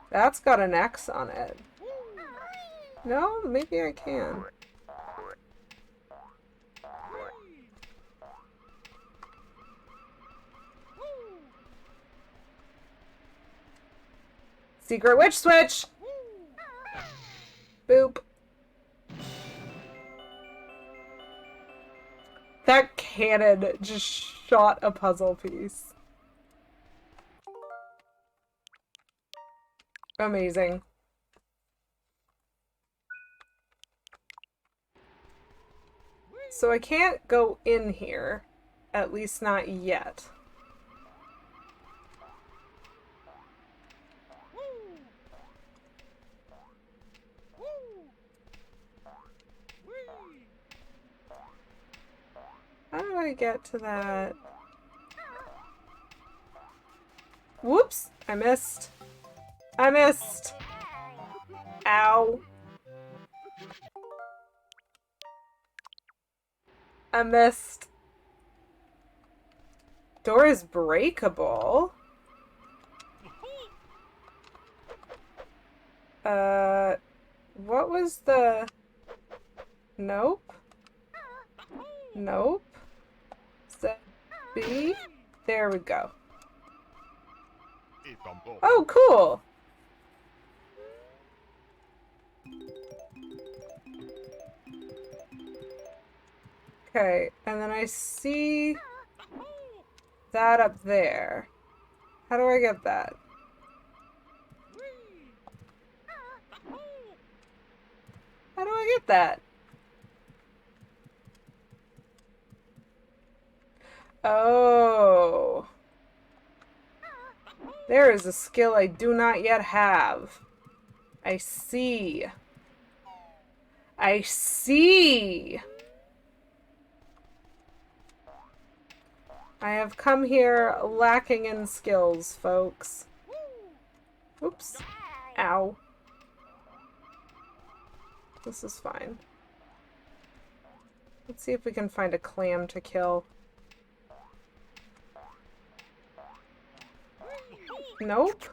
That's got an X on it. No? Maybe I can. Secret witch switch! Boop. That cannon just shot a puzzle piece. Amazing. So I can't go in here. At least not yet. How do I get to that? Whoops! I missed. I missed! Ow. I missed. Door is breakable. What was the... Nope. Nope. Is that B? There we go. Oh, cool! Okay, and then I see that up there. How do I get that? How do I get that? Oh. There is a skill I do not yet have. I see. I see. I have come here lacking in skills, folks. Oops. Ow. This is fine. Let's see if we can find a clam to kill. Nope.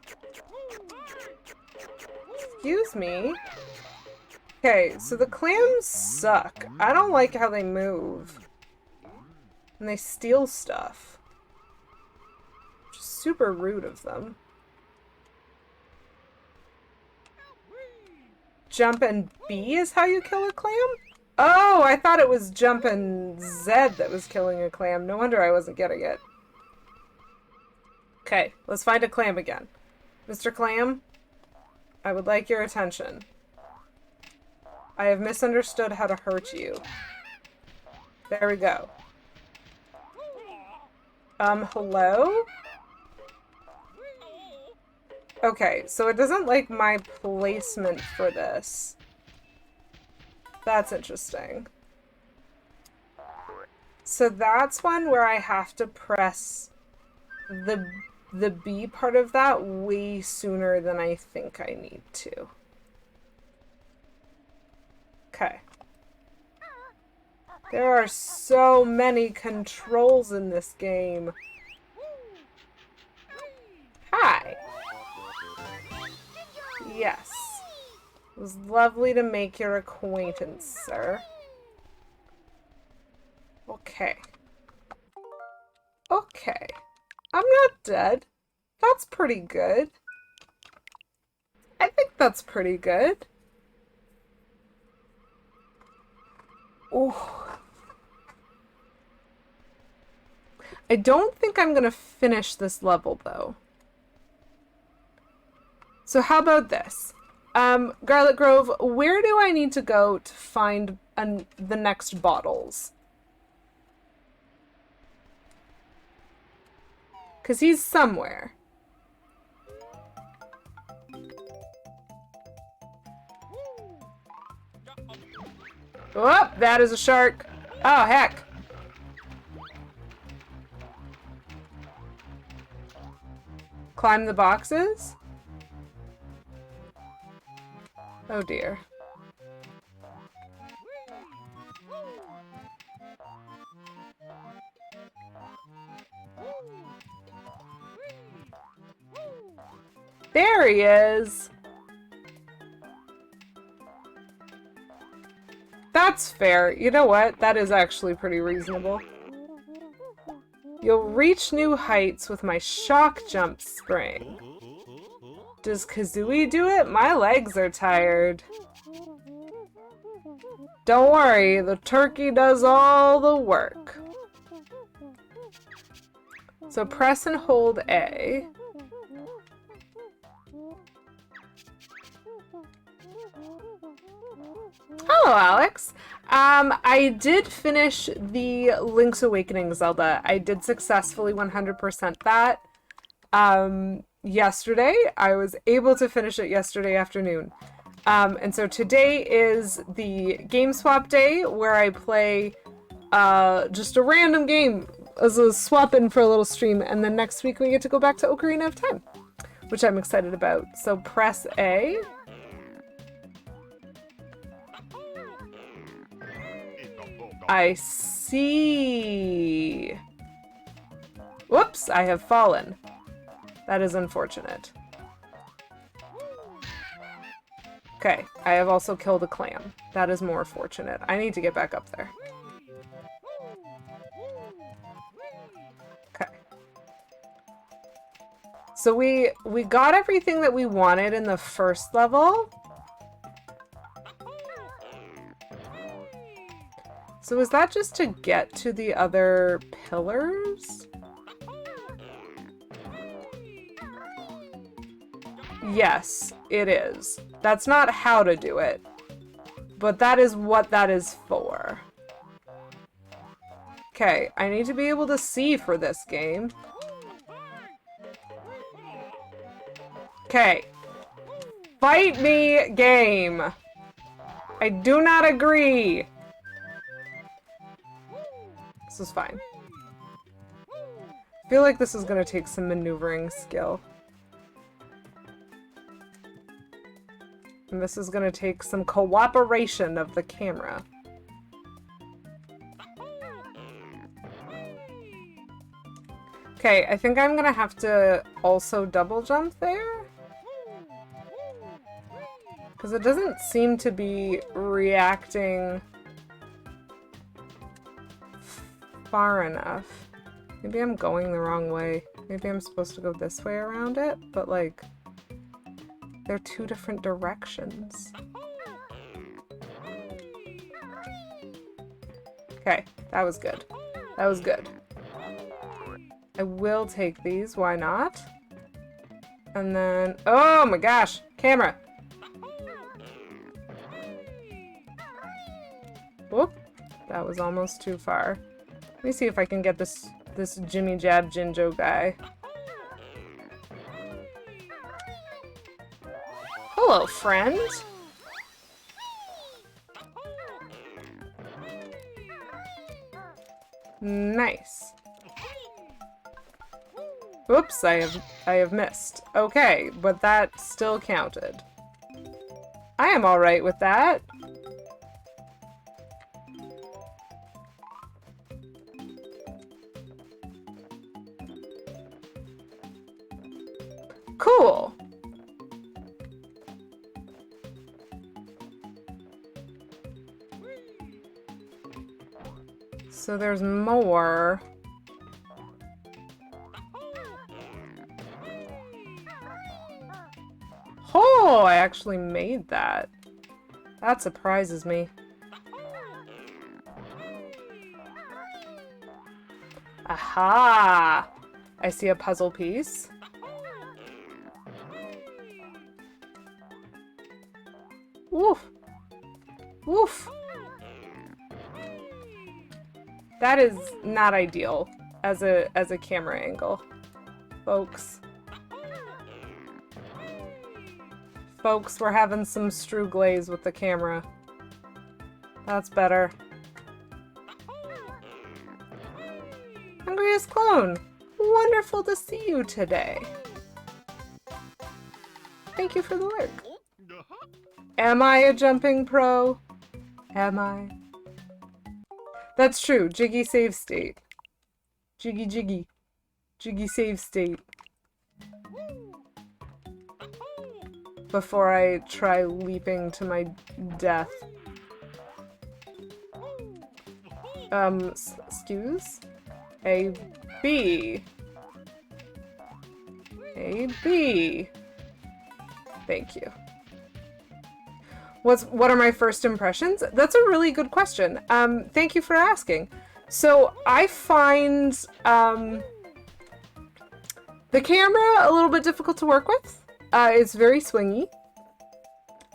Excuse me. Okay, so the clams suck. I don't like how they move. And they steal stuff. Which is super rude of them. Jump and B is how you kill a clam? Oh, I thought it was jump and Z that was killing a clam. No wonder I wasn't getting it. Okay, let's find a clam again. Mr. Clam, I would like your attention. I have misunderstood how to hurt you. There we go. Hello? Okay, so it doesn't like my placement for this. That's interesting. So that's one where I have to press the B part of that way sooner than I think I need to. Okay. There are so many controls in this game. Hi. Yes. It was lovely to make your acquaintance, sir. Okay. Okay. I'm not dead. That's pretty good. I think that's pretty good. Ooh. I don't think I'm gonna finish this level, though. So how about this? Garlic Grove, where do I need to go to find the next bottles? Because he's somewhere. Oh, that is a shark. Oh, heck. Climb the boxes? Oh dear. There he is. That's fair. You know what? That is actually pretty reasonable. You'll reach new heights with my shock jump spring. Does Kazooie do it? My legs are tired. Don't worry, the turkey does all the work. So press and hold A. Hello, Alex. I did finish the Link's Awakening Zelda. I did successfully 100% that yesterday. I was able to finish it yesterday afternoon. And so today is the game swap day where I play just a random game as a swap in for a little stream. And then next week we get to go back to Ocarina of Time, which I'm excited about. So press A. I see. Whoops, I have fallen. That is unfortunate. Okay, I have also killed a clam. That is more fortunate. I need to get back up there. Okay. So we got everything that we wanted in the first level. So is that just to get to the other pillars? Yes, it is. That's not how to do it, but that is what that is for. Okay, I need to be able to see for this game. Okay. Fight me, game. I do not agree. This is fine. I feel like this is going to take some maneuvering skill. And this is going to take some cooperation of the camera. Okay, I think I'm going to have to also double jump there. Because it doesn't seem to be reacting far enough. Maybe I'm going the wrong way. Maybe I'm supposed to go this way around it, but like, they're two different directions. Okay, that was good. That was good. I will take these, why not? And then, oh my gosh, camera! Whoop, that was almost too far. Let me see if I can get this Jimmy Jab Jinjo guy. Hello, friend. Nice. Oops, I have missed. Okay, but that still counted. I am all right with that. Cool. So there's more. Oh, I actually made that. That surprises me. Aha! I see a puzzle piece. Woof! Woof! That is not ideal as a camera angle, folks. Folks, we're having some strew glaze with the camera. That's better. Hungriest Clone, wonderful to see you today. Thank you for the lurk. Am I a jumping pro? Am I? That's true. Jiggy save state. Jiggy jiggy. Jiggy save state. before I try leaping to my death. Excuse? A, B. A, B. Thank you. What are my first impressions? That's a really good question. Thank you for asking. So I find the camera a little bit difficult to work with. It's very swingy.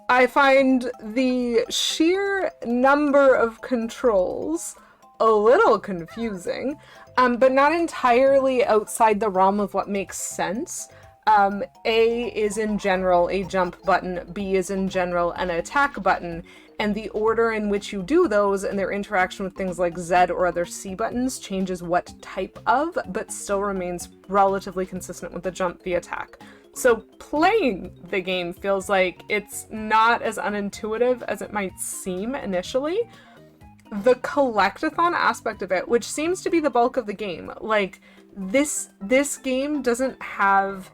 I find the sheer number of controls a little confusing, but not entirely outside the realm of what makes sense. A is in general a jump button, B is in general an attack button, and the order in which you do those and their interaction with things like Z or other C buttons changes what type of, but still remains relatively consistent with the jump, the attack. So playing the game feels like it's not as unintuitive as it might seem initially. The collectathon aspect of it, which seems to be the bulk of the game, like this game doesn't have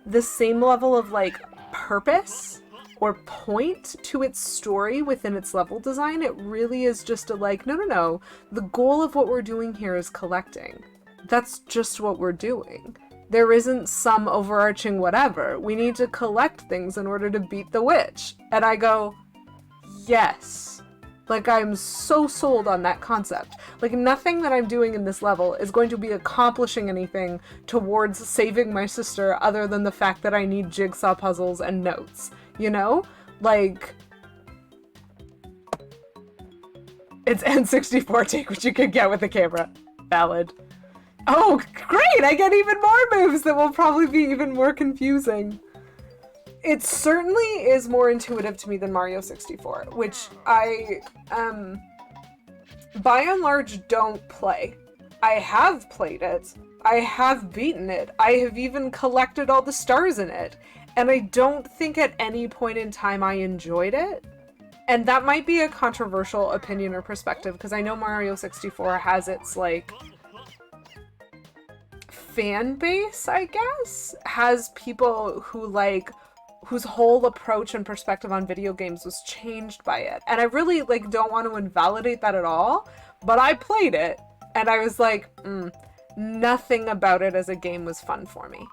the same level of like purpose or point to its story within its level design. It really is just a like, no. The goal of what we're doing here is collecting. That's just what we're doing. There isn't some overarching whatever. We need to collect things in order to beat the witch. And I go, yes. Like, I'm so sold on that concept. Like, nothing that I'm doing in this level is going to be accomplishing anything towards saving my sister other than the fact that I need jigsaw puzzles and notes, you know? Like, it's N64, take what you can get with the camera. Valid. Oh, great! I get even more moves that will probably be even more confusing. It certainly is more intuitive to me than Mario 64, which I, by and large, don't play. I have played it. I have beaten it. I have even collected all the stars in it. And I don't think at any point in time I enjoyed it. And that might be a controversial opinion or perspective, because I know Mario 64 has its, like, fan base, I guess? Has people who, like, whose whole approach and perspective on video games was changed by it. And I really, like, don't want to invalidate that at all, but I played it, and I was like, nothing about it as a game was fun for me.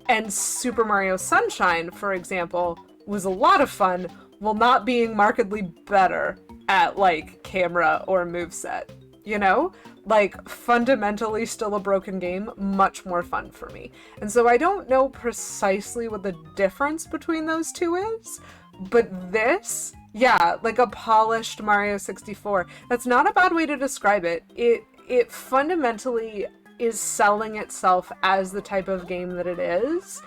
And Super Mario Sunshine, for example, was a lot of fun, while not being markedly better at, like, camera or moveset, you know? Like, fundamentally still a broken game, much more fun for me. And so I don't know precisely what the difference between those two is, but this, yeah, like a polished Mario 64. That's not a bad way to describe it. It fundamentally is selling itself as the type of game that it is.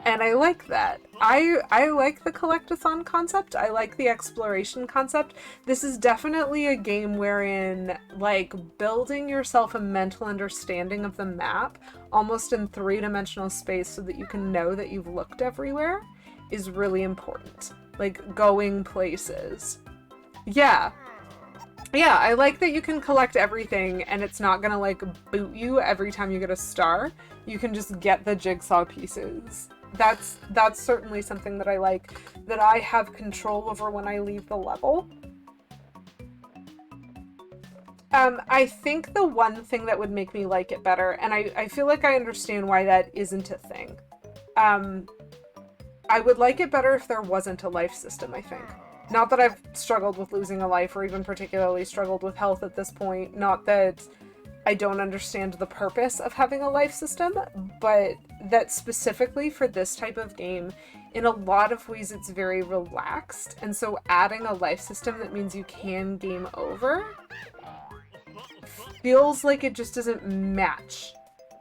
And I like that. I like the collectathon concept. I like the exploration concept. This is definitely a game wherein, like, building yourself a mental understanding of the map, almost in three-dimensional space so that you can know that you've looked everywhere, is really important. Like, going places. Yeah. Yeah, I like that you can collect everything and it's not gonna, like, boot you every time you get a star. You can just get the jigsaw pieces. That's certainly something that I like, that I have control over when I leave the level. I think the one thing that would make me like it better, and I feel like I understand why that isn't a thing. I would like it better if there wasn't a life system, I think. Not that I've struggled with losing a life or even particularly struggled with health at this point. Not that I don't understand the purpose of having a life system, but that specifically for this type of game, in a lot of ways it's very relaxed, and so adding a life system that means you can game over feels like it just doesn't match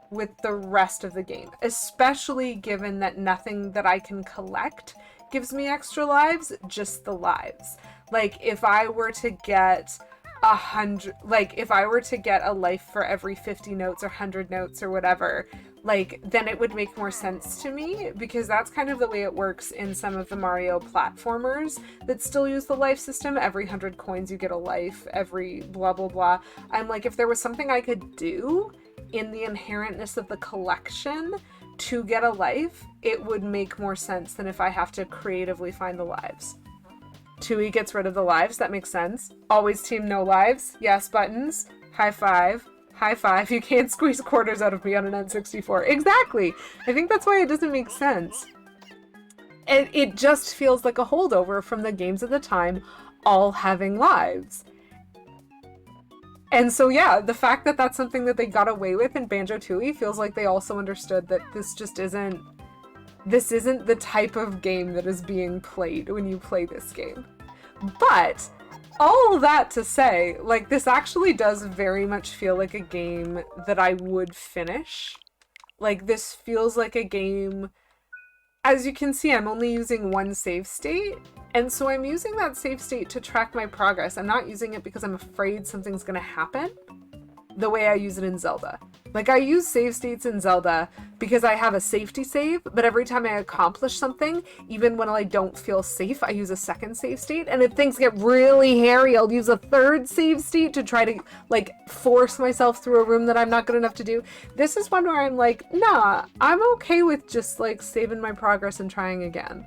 with the rest of the game, especially given that nothing that I can collect gives me extra lives, just the lives. Like, if I were to get 100, like, if I were to get a life for every 50 notes or 100 notes or whatever, like, then it would make more sense to me, because that's kind of the way it works in some of the Mario platformers that still use the life system. Every 100 coins you get a life, every blah blah blah. I'm like, if there was something I could do in the inherentness of the collection to get a life, it would make more sense than if I have to creatively find the lives. Tui gets rid of the lives, that makes sense. Always team no lives, yes buttons, high five, you can't squeeze quarters out of me on an N64. Exactly! I think that's why it doesn't make sense. It just feels like a holdover from the games at the time, all having lives. And so yeah, the fact that that's something that they got away with in Banjo-Tooie feels like they also understood that this isn't the type of game that is being played when you play this game. But all that to say, like, this actually does very much feel like a game that I would finish. Like, this feels like a game... As you can see, I'm only using one save state, and so I'm using that save state to track my progress. I'm not using it because I'm afraid something's gonna happen the way I use it in Zelda. Like, I use save states in Zelda because I have a safety save, but every time I accomplish something, even when I don't feel safe, I use a second save state, and if things get really hairy, I'll use a third save state to try to, like, force myself through a room that I'm not good enough to do. This is one where I'm like, nah, I'm okay with just, like, saving my progress and trying again.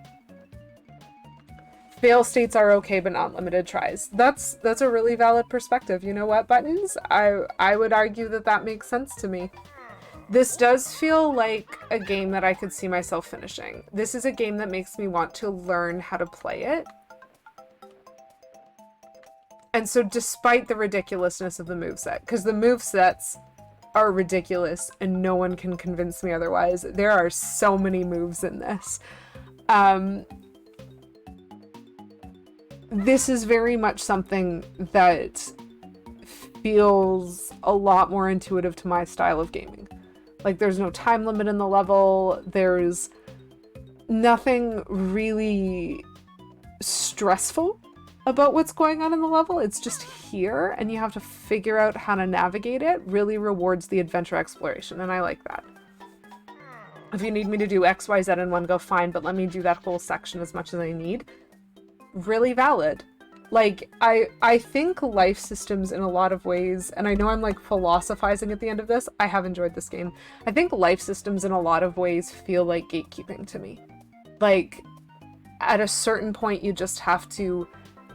Fail states are okay, but not limited tries. That's a really valid perspective. You know what, Buttons? I would argue that that makes sense to me. This does feel like a game that I could see myself finishing. This is a game that makes me want to learn how to play it. And so despite the ridiculousness of the moveset, because the movesets are ridiculous and no one can convince me otherwise. There are so many moves in this. This is very much something that feels a lot more intuitive to my style of gaming. Like, there's no time limit in the level, there's nothing really stressful about what's going on in the level. It's just here, and you have to figure out how to navigate it. Really rewards the adventure exploration, and I like that. If you need me to do X, Y, Z in one go, fine, but let me do that whole section as much as I need. Really valid. Like, I think life systems in a lot of ways, and I know I'm like philosophizing at the end of this, I have enjoyed this game. I think life systems in a lot of ways feel like gatekeeping to me. Like, at a certain point you just have to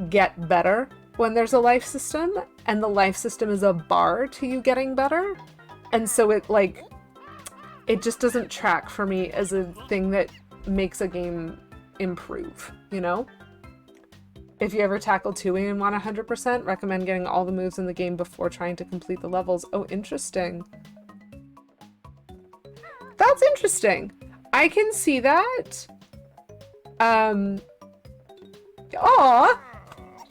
get better when there's a life system, and the life system is a bar to you getting better. And so it, like, it just doesn't track for me as a thing that makes a game improve, you know? If you ever tackle Tui and want 100%, recommend getting all the moves in the game before trying to complete the levels. Oh, interesting. That's interesting. I can see that. Aw,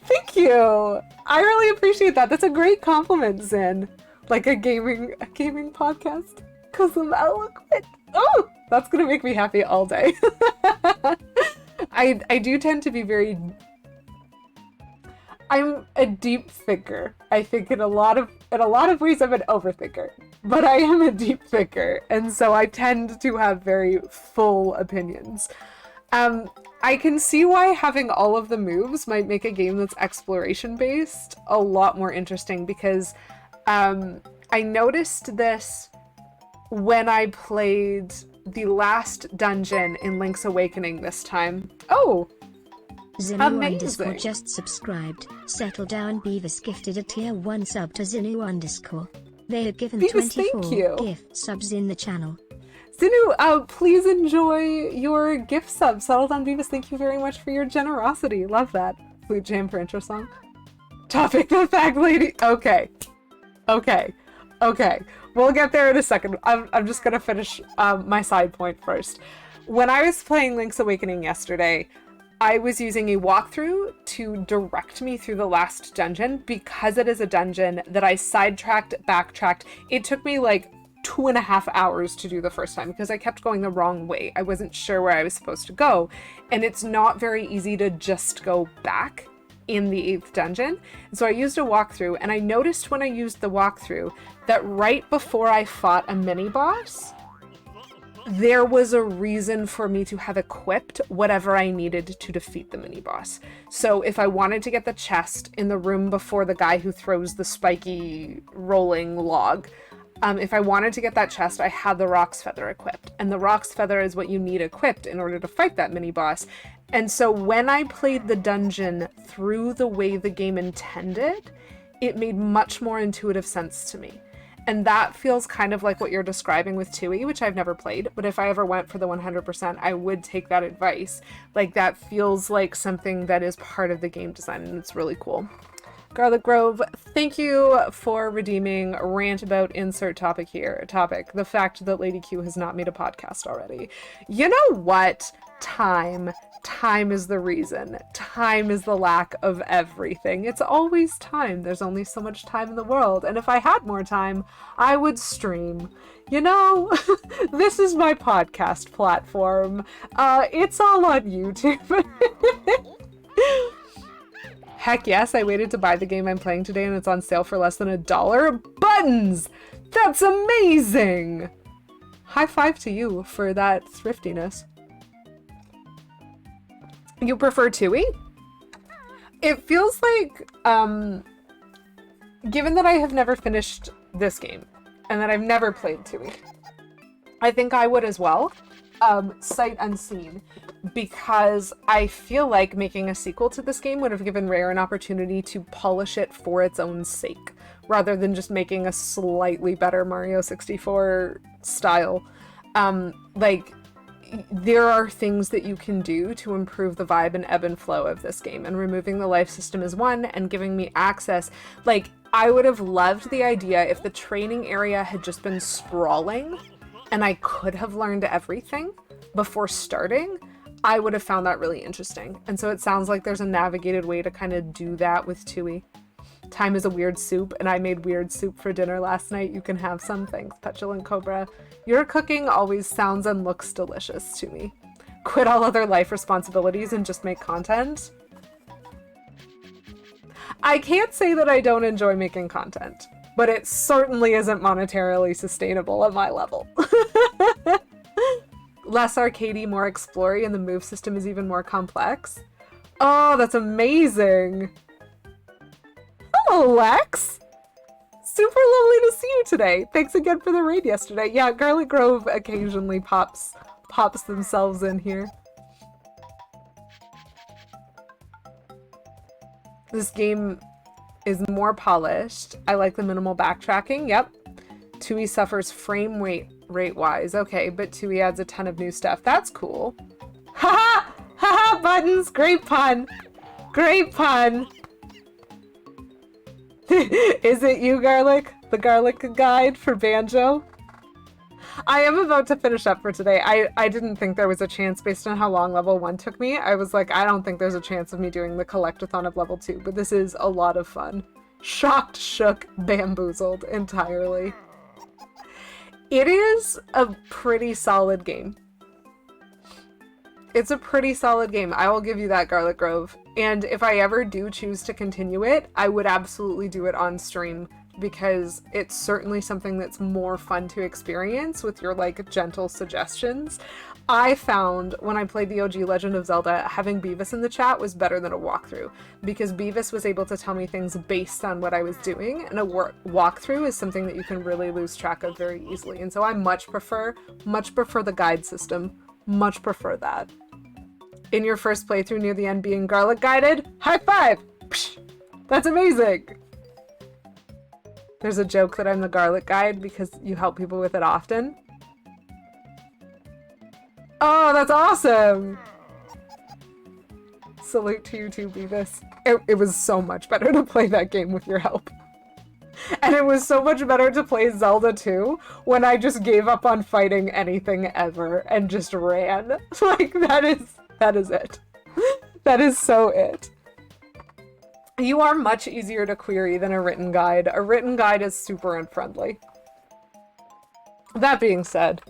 thank you. I really appreciate that. That's a great compliment, Zin. Like a gaming podcast. 'Cause I'm eloquent. Oh, that's gonna make me happy all day. I do tend to be very... I'm a deep thinker. I think in a lot of ways I'm an overthinker, but I am a deep thinker, and so I tend to have very full opinions. I can see why having all of the moves might make a game that's exploration based a lot more interesting, because I noticed this when I played the last dungeon in Link's Awakening this time. Oh! Zinu_ just subscribed. Settle down. Beavis gifted a tier 1 sub to Zinu_. They are given Beavis, 24 gift subs in the channel. Zinu, please enjoy your gift sub. Settle down, Beavis. Thank you very much for your generosity. Love that. Flute jam for intro song. Topic the fact lady. Okay. We'll get there in a second. I'm just gonna finish my side point first. When I was playing Link's Awakening yesterday, I was using a walkthrough to direct me through the last dungeon, because it is a dungeon that I sidetracked, backtracked. It took me like 2.5 hours to do the first time because I kept going the wrong way. I wasn't sure where I was supposed to go, and it's not very easy to just go back in the 8th dungeon. So I used a walkthrough, and I noticed when I used the walkthrough that right before I fought a mini boss, there was a reason for me to have equipped whatever I needed to defeat the mini boss. So if I wanted to get the chest in the room before the guy who throws the spiky rolling log, if I wanted to get that chest, I had the Rock's Feather equipped. And the Rock's Feather is what you need equipped in order to fight that mini-boss. And so when I played the dungeon through the way the game intended, it made much more intuitive sense to me. And that feels kind of like what you're describing with Tui, which I've never played. But if I ever went for the 100%, I would take that advice. Like, that feels like something that is part of the game design, and it's really cool. Garlic Grove, thank you for redeeming rant about insert topic here. Topic, the fact that Lady Q has not made a podcast already. You know what? Time is the reason. Time is the lack of everything. It's always time. There's only so much time in the world. And if I had more time, I would stream. You know, this is my podcast platform. It's all on YouTube. Heck yes, I waited to buy the game I'm playing today and it's on sale for less than $1. Buttons! That's amazing! High five to you for that thriftiness. You prefer Tui? It feels like, given that I have never finished this game, and that I've never played Tui, I think I would as well, sight unseen, because I feel like making a sequel to this game would have given Rare an opportunity to polish it for its own sake, rather than just making a slightly better Mario 64 style. There are things that you can do to improve the vibe and ebb and flow of this game, and removing the life system is one, and giving me access. Like, I would have loved the idea if the training area had just been sprawling, and I could have learned everything before starting. I would have found that really interesting. And so it sounds like there's a navigated way to kind of do that with Tui. Time is a weird soup, and I made weird soup for dinner last night. You can have some. Thanks, Petulant Cobra. Your cooking always sounds and looks delicious to me. Quit all other life responsibilities and just make content. I can't say that I don't enjoy making content, but it certainly isn't monetarily sustainable at my level. Less arcadey, more explory, and the move system is even more complex. Oh, that's amazing! Hello, Lex! Super lovely to see you today. Thanks again for the raid yesterday. Yeah, Garlic Grove occasionally pops themselves in here. This game is more polished. I like the minimal backtracking. Yep. Tui suffers frame rate wise. Okay, but Tui adds a ton of new stuff. That's cool. Haha! Haha, Buttons! Great pun! Great pun! Is it you, Garlic? The Garlic guide for Banjo? I am about to finish up for today. I didn't think there was a chance based on how long level 1 took me. I was like, I don't think there's a chance of me doing the collectathon of level 2, but this is a lot of fun. Shocked, shook, bamboozled entirely. It is a pretty solid game. It's a pretty solid game. I will give you that, Garlic Grove. And if I ever do choose to continue it, I would absolutely do it on stream, because it's certainly something that's more fun to experience with your, like, gentle suggestions. I found when I played the OG Legend of Zelda, having Beavis in the chat was better than a walkthrough, because Beavis was able to tell me things based on what I was doing, and a walkthrough is something that you can really lose track of very easily. And so I much prefer the guide system. Much prefer that. In your first playthrough near the end being Garlic guided, high five! Psh, that's amazing! There's a joke that I'm the Garlic guide because you help people with it often. Oh, that's awesome! Salute to you too, Beavis. It was so much better to play that game with your help. And it was so much better to play Zelda 2 when I just gave up on fighting anything ever and just ran. Like, that is it. That is so it. You are much easier to query than a written guide. A written guide is super unfriendly. That being said,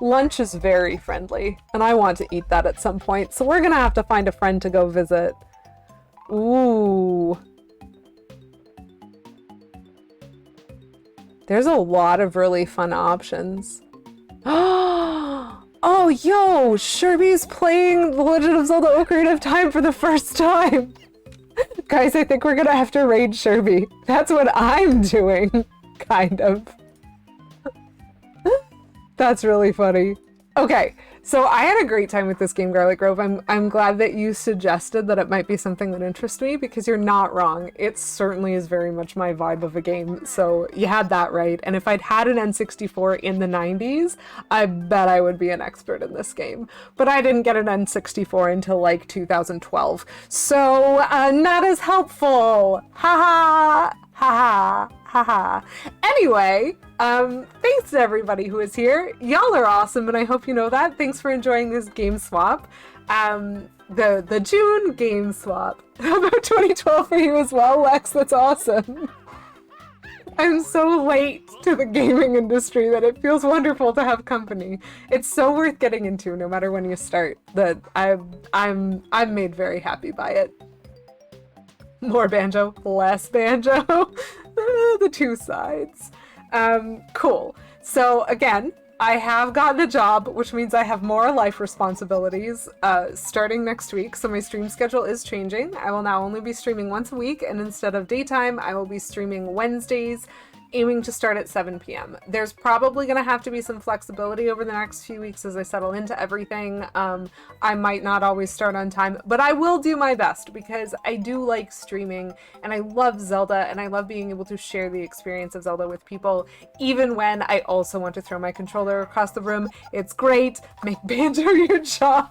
lunch is very friendly, and I want to eat that at some point, so we're gonna have to find a friend to go visit. Ooh. There's a lot of really fun options. Oh, yo! Sherby's playing The Legend of Zelda Ocarina of Time for the first time! Guys, I think we're gonna have to raid Sherby. That's what I'm doing, kind of. That's really funny. Okay, so I had a great time with this game, Garlic Grove. I'm glad that you suggested that it might be something that interests me, because you're not wrong. It certainly is very much my vibe of a game, so you had that right. And if I'd had an N64 in the 90s, I bet I would be an expert in this game. But I didn't get an N64 until like 2012, so not as helpful. Ha ha! Ha ha! Haha. Anyway, thanks to everybody who is here. Y'all are awesome, and I hope you know that. Thanks for enjoying this game swap. The June game swap. How about 2012 for you as well, Lex? That's awesome. I'm so late to the gaming industry that it feels wonderful to have company. It's so worth getting into, no matter when you start. That I'm made very happy by it. More banjo, less banjo. The two sides. Cool. So again, I have gotten a job, which means I have more life responsibilities starting next week. So my stream schedule is changing. I will now only be streaming once a week, and instead of daytime, I will be streaming Wednesdays, aiming to start at 7 p.m. There's probably going to have to be some flexibility over the next few weeks as I settle into everything. I might not always start on time, but I will do my best, because I do like streaming, and I love Zelda, and I love being able to share the experience of Zelda with people, even when I also want to throw my controller across the room. It's great. Make Banjo your job.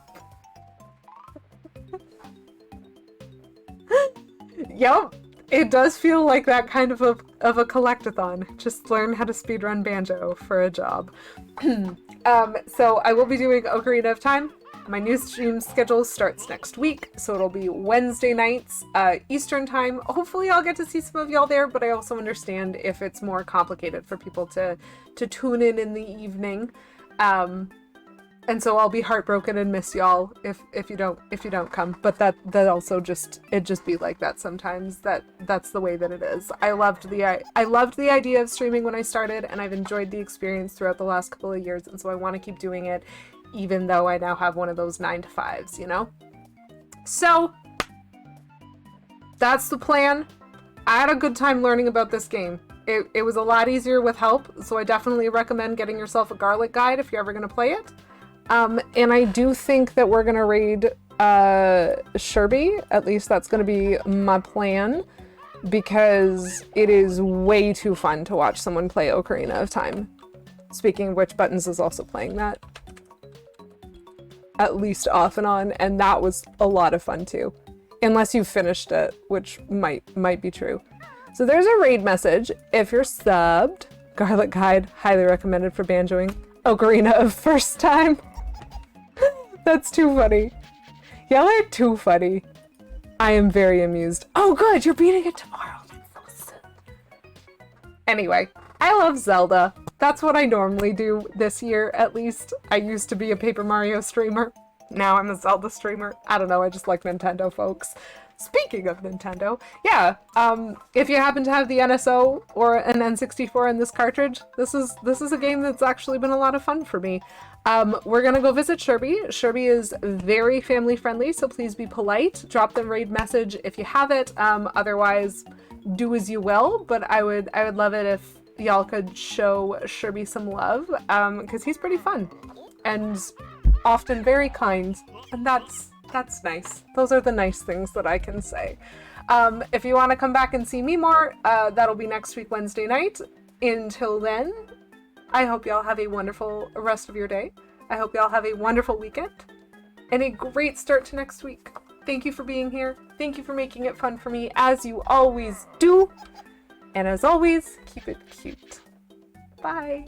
Yep. It does feel like that kind of a collectathon. Just learn how to speedrun Banjo for a job. So I will be doing Ocarina of Time. My new stream schedule starts next week, so it'll be Wednesday nights, Eastern time. Hopefully I'll get to see some of y'all there, but I also understand if it's more complicated for people to tune in the evening. And so I'll be heartbroken and miss y'all if you don't come. But that also just be like that sometimes. That's the way that it is. I loved the idea of streaming when I started, and I've enjoyed the experience throughout the last couple of years, and so I want to keep doing it, even though I now have one of those 9-to-5s, you know? So that's the plan. I had a good time learning about this game. It was a lot easier with help, so I definitely recommend getting yourself a garlic guide if you're ever going to play it. And I do think that we're gonna raid Sherby. At least that's gonna be my plan, because it is way too fun to watch someone play Ocarina of Time. Speaking of which, Buttons is also playing that, at least off and on, and that was a lot of fun too. Unless you've finished it, which might be true. So there's a raid message. If you're subbed, Garlic Guide, highly recommended for banjoing Ocarina of first time. That's too funny. Y'all are too funny. I am very amused. Oh good, you're beating it tomorrow. That's so soon. Anyway, I love Zelda. That's what I normally do this year, at least. I used to be a Paper Mario streamer. Now I'm a Zelda streamer. I don't know, I just like Nintendo, folks. Speaking of Nintendo, yeah, if you happen to have the NSO or an N64 in this cartridge, this is a game that's actually been a lot of fun for me. We're gonna go visit Sherby. Sherby is very family friendly, so please be polite. Drop them raid message if you have it. Otherwise, do as you will. But I would love it if y'all could show Sherby some love, because he's pretty fun and often very kind, and that's nice. Those are the nice things that I can say. If you want to come back and see me more, that'll be next week, Wednesday night. Until then, I hope y'all have a wonderful rest of your day. I hope y'all have a wonderful weekend and a great start to next week. Thank you for being here. Thank you for making it fun for me, as you always do. And as always, keep it cute. Bye.